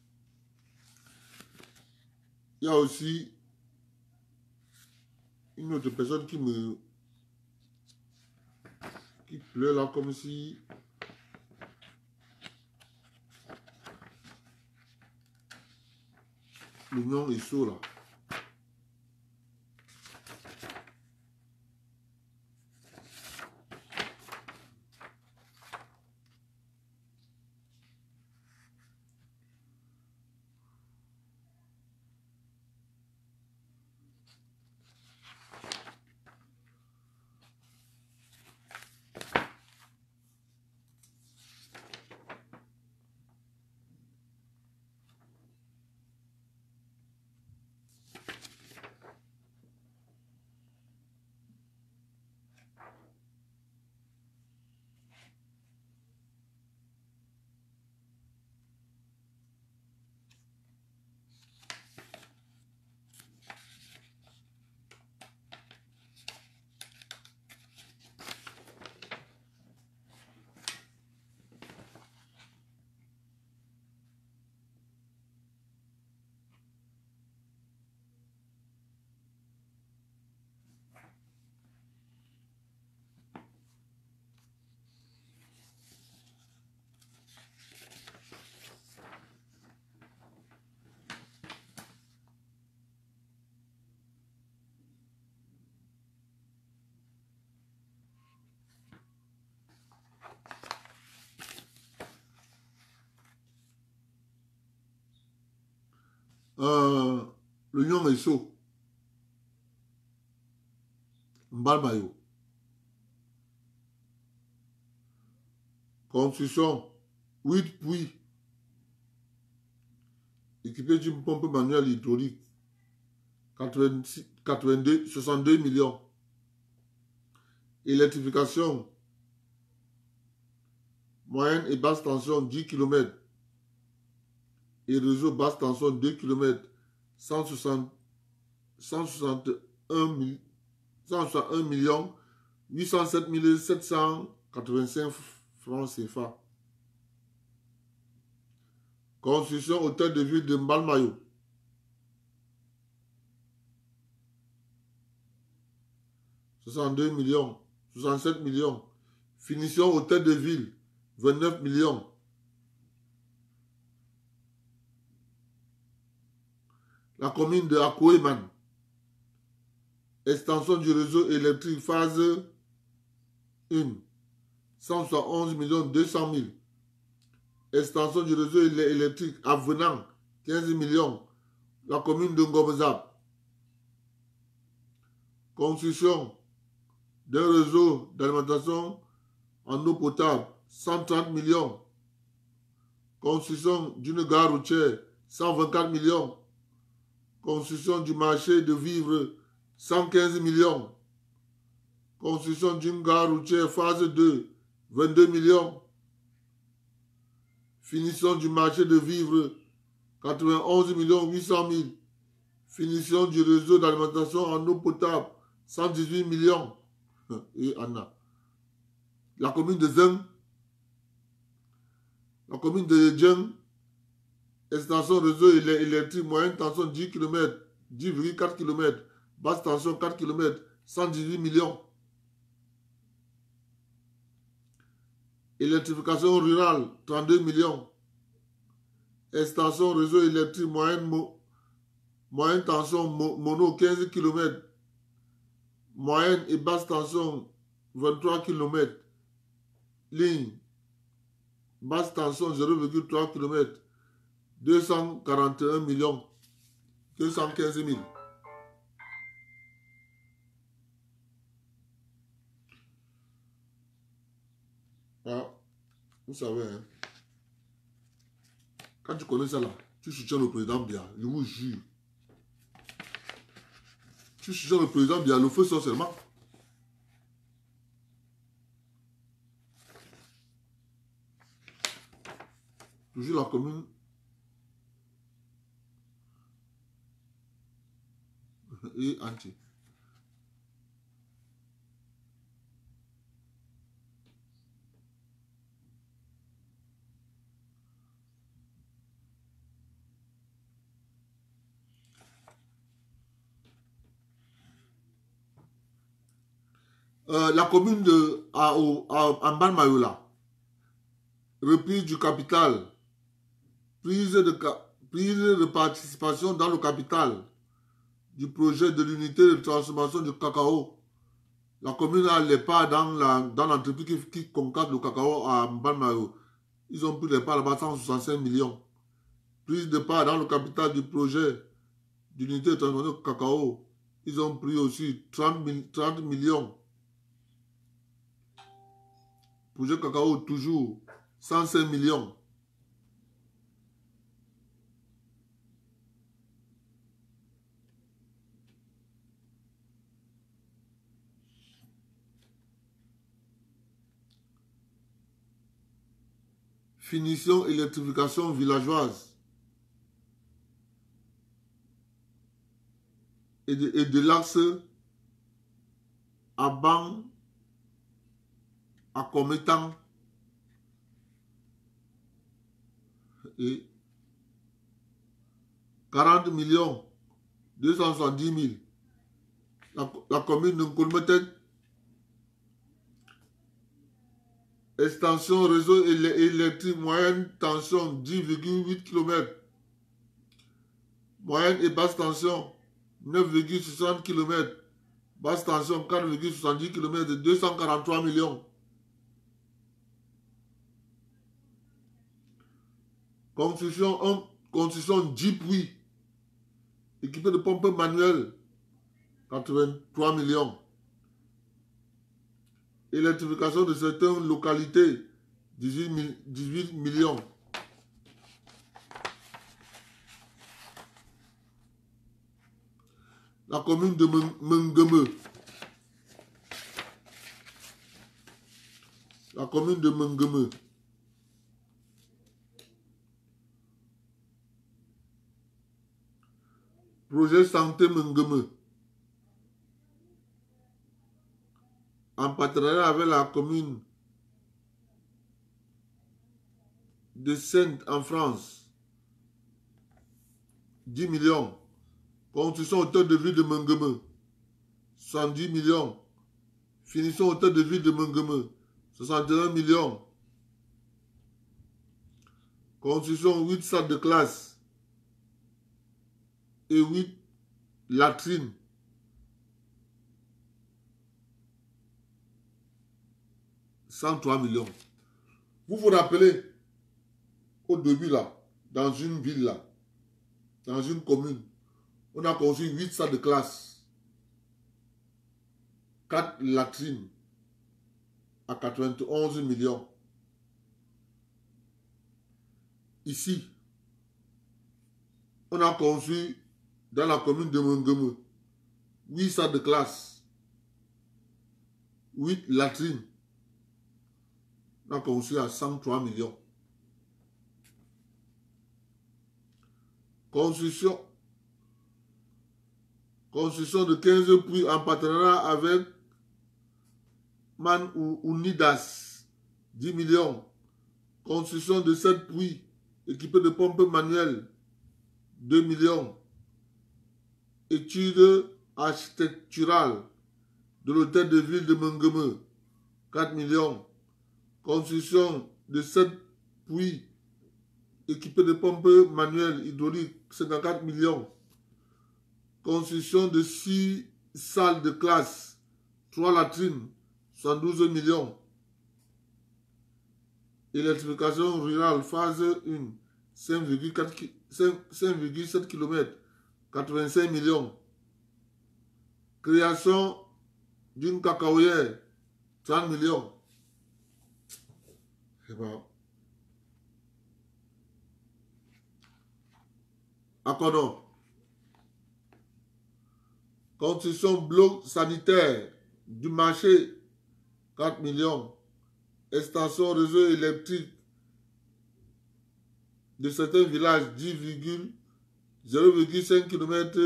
B: Il y a aussi une autre personne qui pleure là comme si l'oignon est chaud là. L'oignon est chaud. Mbalmayo. Construction. 8 puits. Équipé d'une pompe manuelle hydraulique. 62 millions. Électrification. Moyenne et basse tension 10 km. Et réseau basse tension 2 km. 161 807 785 francs CFA. Construction hôtel de ville de Mbalmayo. 62 millions, 67 millions. Finition hôtel de ville, 29 millions. La commune de Akoueman. Extension du réseau électrique phase 1. 171 200 000. Extension du réseau électrique avenant 15 millions. La commune de Ngomzap. Construction d'un réseau d'alimentation en eau potable, 130 millions. Construction d'une gare routière, 124 millions. Construction du marché de vivres, 115 millions. Construction d'une gare routière phase 2, 22 millions. Finition du marché de vivres, 91 800 000. Finition du réseau d'alimentation en eau potable, 118 millions. Et Anna. La commune de Zeng, la commune de Djeng, extension réseau électrique, moyenne tension 10 km, 10,4 km, basse tension 4 km, 118 millions. Électrification rurale, 32 millions. Extension réseau électrique, moyenne tension mono 15 km, moyenne et basse tension 23 km, ligne basse tension 0,3 km, 241 millions, 215 000. Ah, vous savez, hein, quand tu connais ça là, tu soutiens le président Biya, je vous jure. Tu soutiens le président Biya, le feu sort seulement. Toujours la commune. Et anti. La commune de Amban Mayola, reprise du capital, prise de participation dans le capital du projet de l'unité de transformation du cacao. La commune a les parts dans l'entreprise qui concorde le cacao à Amban Mayo. Ils ont pris les parts là-bas, 165 millions. Prise de part dans le capital du projet d'unité de transformation du cacao. Ils ont pris aussi 30 millions. Projet cacao, toujours 105 millions. Finition électrification villageoise. Et de l'axe à Ban, à Cometan et 40 millions 270 000. La commune de Nkolmetek, extension réseau électrique, moyenne tension 10,8 km, moyenne et basse tension 9,60 km, basse tension 4,70 km de 243 millions. Construction Jeep, oui, équipé de pompes manuelles, 83 millions. Électrification de certaines localités, 18 millions. La commune de Mengeme. La commune de Mengeme. Projet santé Mengeme. En partenariat avec la commune de Sainte en France. 10 millions. Construction hôtel de ville de Mengeme. 110 millions. Finition hôtel de ville de Mengeme. 61 millions. Construction 8 salles de classe. Et 8 latrines. 103 millions. Vous vous rappelez, au début là, dans une ville là, dans une commune, on a construit 8 salles de classe. 4 latrines à 91 millions. Ici, on a construit dans la commune de Mengeme 8 salles de classe, 8 latrines. On a construit à 103 millions. Construction de 15 puits en partenariat avec Man Unidas, 10 millions. Construction de 7 puits équipés de pompes manuelles, 2 millions. Études architecturales de l'hôtel de ville de Mengeme, 4 millions. Construction de 7 puits équipés de pompes manuelles hydrauliques, 54 millions. Construction de 6 salles de classe, 3 latrines, 112 millions. Électrification rurale, phase 1, 5,7 km, 85 millions. Création d'une cacaoyère, 30 millions. C'est bon. Accord. Construction bloc sanitaire du marché, 4 millions. Extension réseau électrique de certains villages, 0,5 km.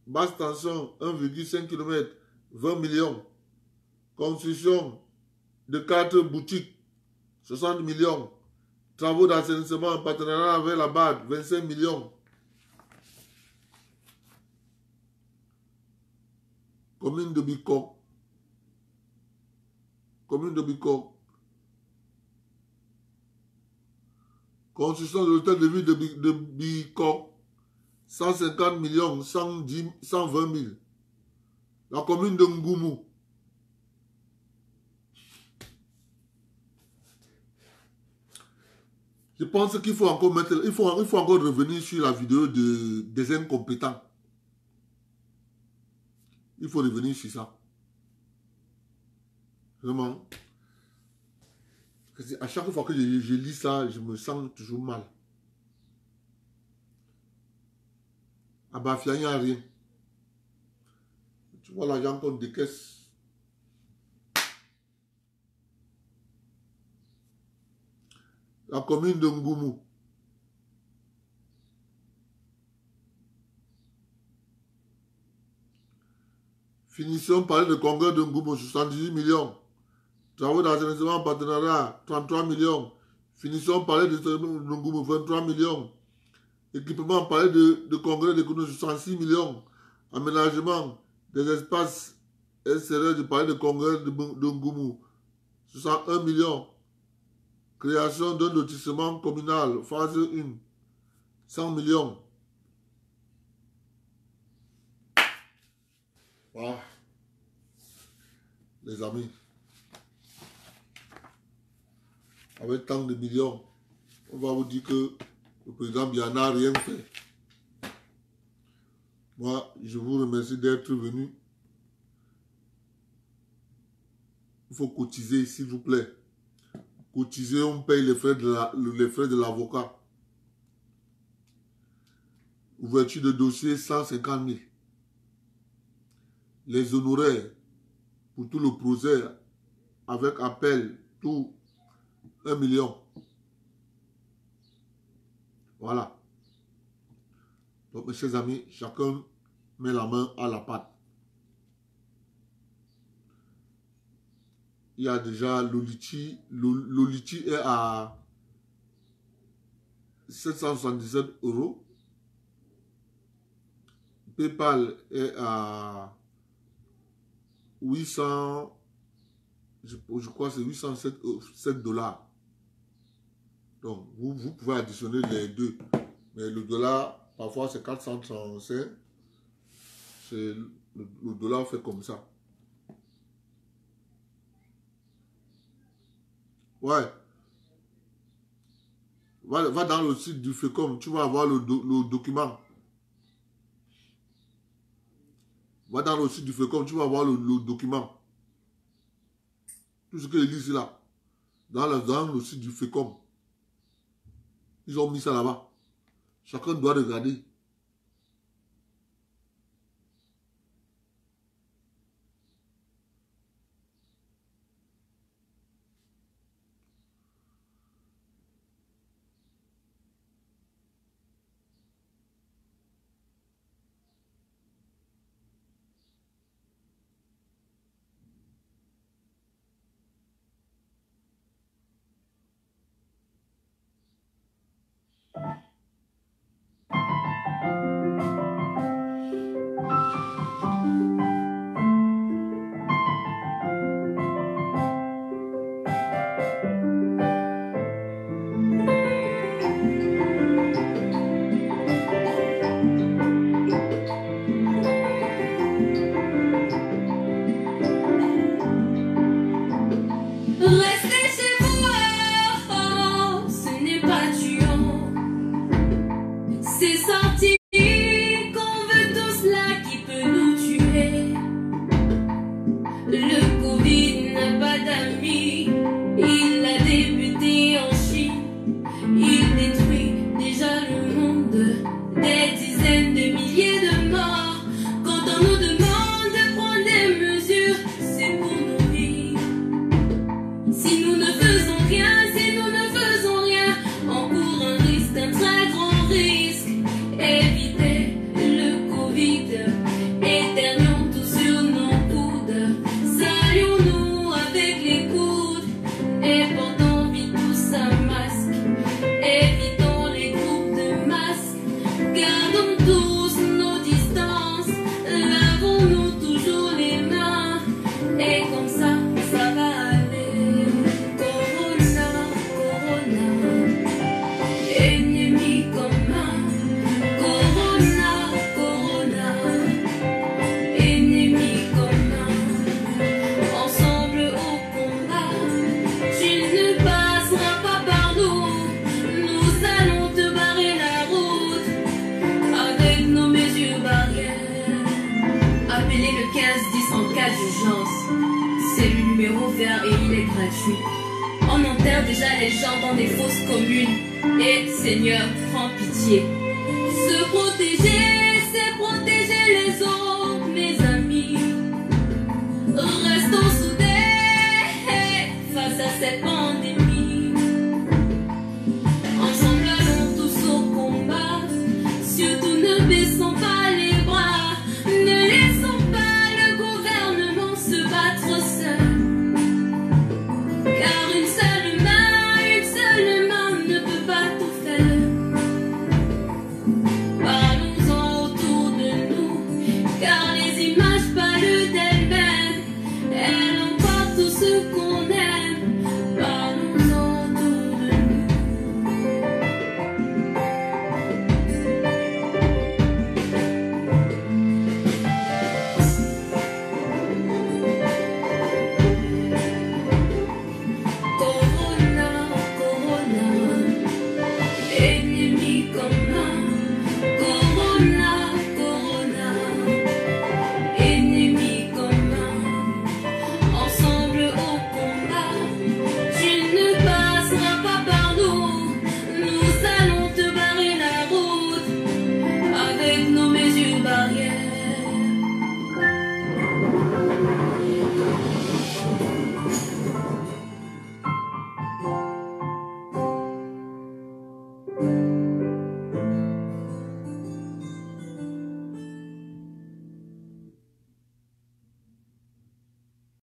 B: Basse tension, 1,5 km, 20 millions. Construction de 4 boutiques, 60 millions. Travaux d'assainissement en partenariat avec la BAD, 25 millions. Commune de Bicok. Construction de l'hôtel de ville de Bicok, 150 millions, 120 000. La commune de Ngoumou. Je pense qu'il faut encore mettre, il faut encore revenir sur la vidéo des incompétents. Il faut revenir sur ça. Vraiment. À chaque fois que je lis ça, je me sens toujours mal. À Bafia, il n'y a rien. Tu vois l'argent qu'on décaisse. La commune de Ngoumou. Finition par le congrès de Ngoumou, 78 millions. Travaux d'assainissement en partenariat, 33 millions. Finition par de Ngoumou, 23 millions. Équipement en palais de congrès d'économie, 66 millions. Aménagement des espaces extérieurs du palais de congrès de Ngoumou, 61 millions. Création d'un lotissement communal, phase 1, 100 millions. Voilà. Les amis, avec tant de millions, on va vous dire que le président Biya n'a rien fait. Moi, je vous remercie d'être venu. Il faut cotiser, s'il vous plaît. Cotiser, on paye les frais de l'avocat. Ouverture de dossier, 150 000. Les honoraires pour tout le procès avec appel, tout 1 million. Voilà. Donc, mes chers amis, chacun met la main à la pâte. Il y a déjà Loliti. Loliti est à 777 €. PayPal est à 800, je crois que c'est 807 $. Donc, vous pouvez additionner les deux. Mais le dollar, parfois c'est 435. Le dollar fait comme ça. Ouais. Va dans le site du FECOM, tu vas avoir le document. Va dans le site du FECOM, tu vas voir le document. Tout ce que je lis là. Dans le site du FECOM. Ils ont mis ça là-bas. Chacun doit regarder.
A: Restez chez vous, oh, ce n'est pas tuant. C'est sorti qu'on veut tout cela qui peut nous tuer. Le Covid n'a pas d'amis, il a débuté en Chine. Il détruit déjà le monde, des dizaines de milliers de morts. Quand on nous demande de prendre des mesures, c'est pour nous vivre. Si nous ne faisons rien, si nous ne faisons rien, on court un risque, un très grand risque. Éviter le Covid, éternions tous sur nos coudes. Saluons-nous avec les coudes et portons vite tous un masque. Évitons les groupes de masse, gardons tous nos distances. Lavons-nous toujours les mains et comme ça, ça va aller. Corona, Corona, ennemi commun. Corona, Corona, ennemi commun. Ensemble au combat, tu ne passeras pas par nous. Nous allons te barrer la route avec nos mesures barrières. Appelez le 1510 en cas d'urgence. C'est le numéro vert et il est gratuit. On enterre déjà les gens dans des fosses communes. Et Seigneur, prends pitié. Se protéger, c'est protéger les autres, mes amis. Restons soudés face à cette pandémie. Ensemble allons tous au combat. Surtout ne baissons pas les bras. Ne laissons pas le gouvernement se battre seul. Car une seule main ne peut pas tout faire. Parlons-en autour de nous, car les images parlent d'elles-mêmes. Elles emportent tout ce qu'on aime. Parlons-en autour de nous. Corona, Corona, ennemi commun. Corona, Corona, ennemi commun. Ensemble au combat, tu ne passeras pas par nous. Nous allons te barrer la route avec nos mesures barrières.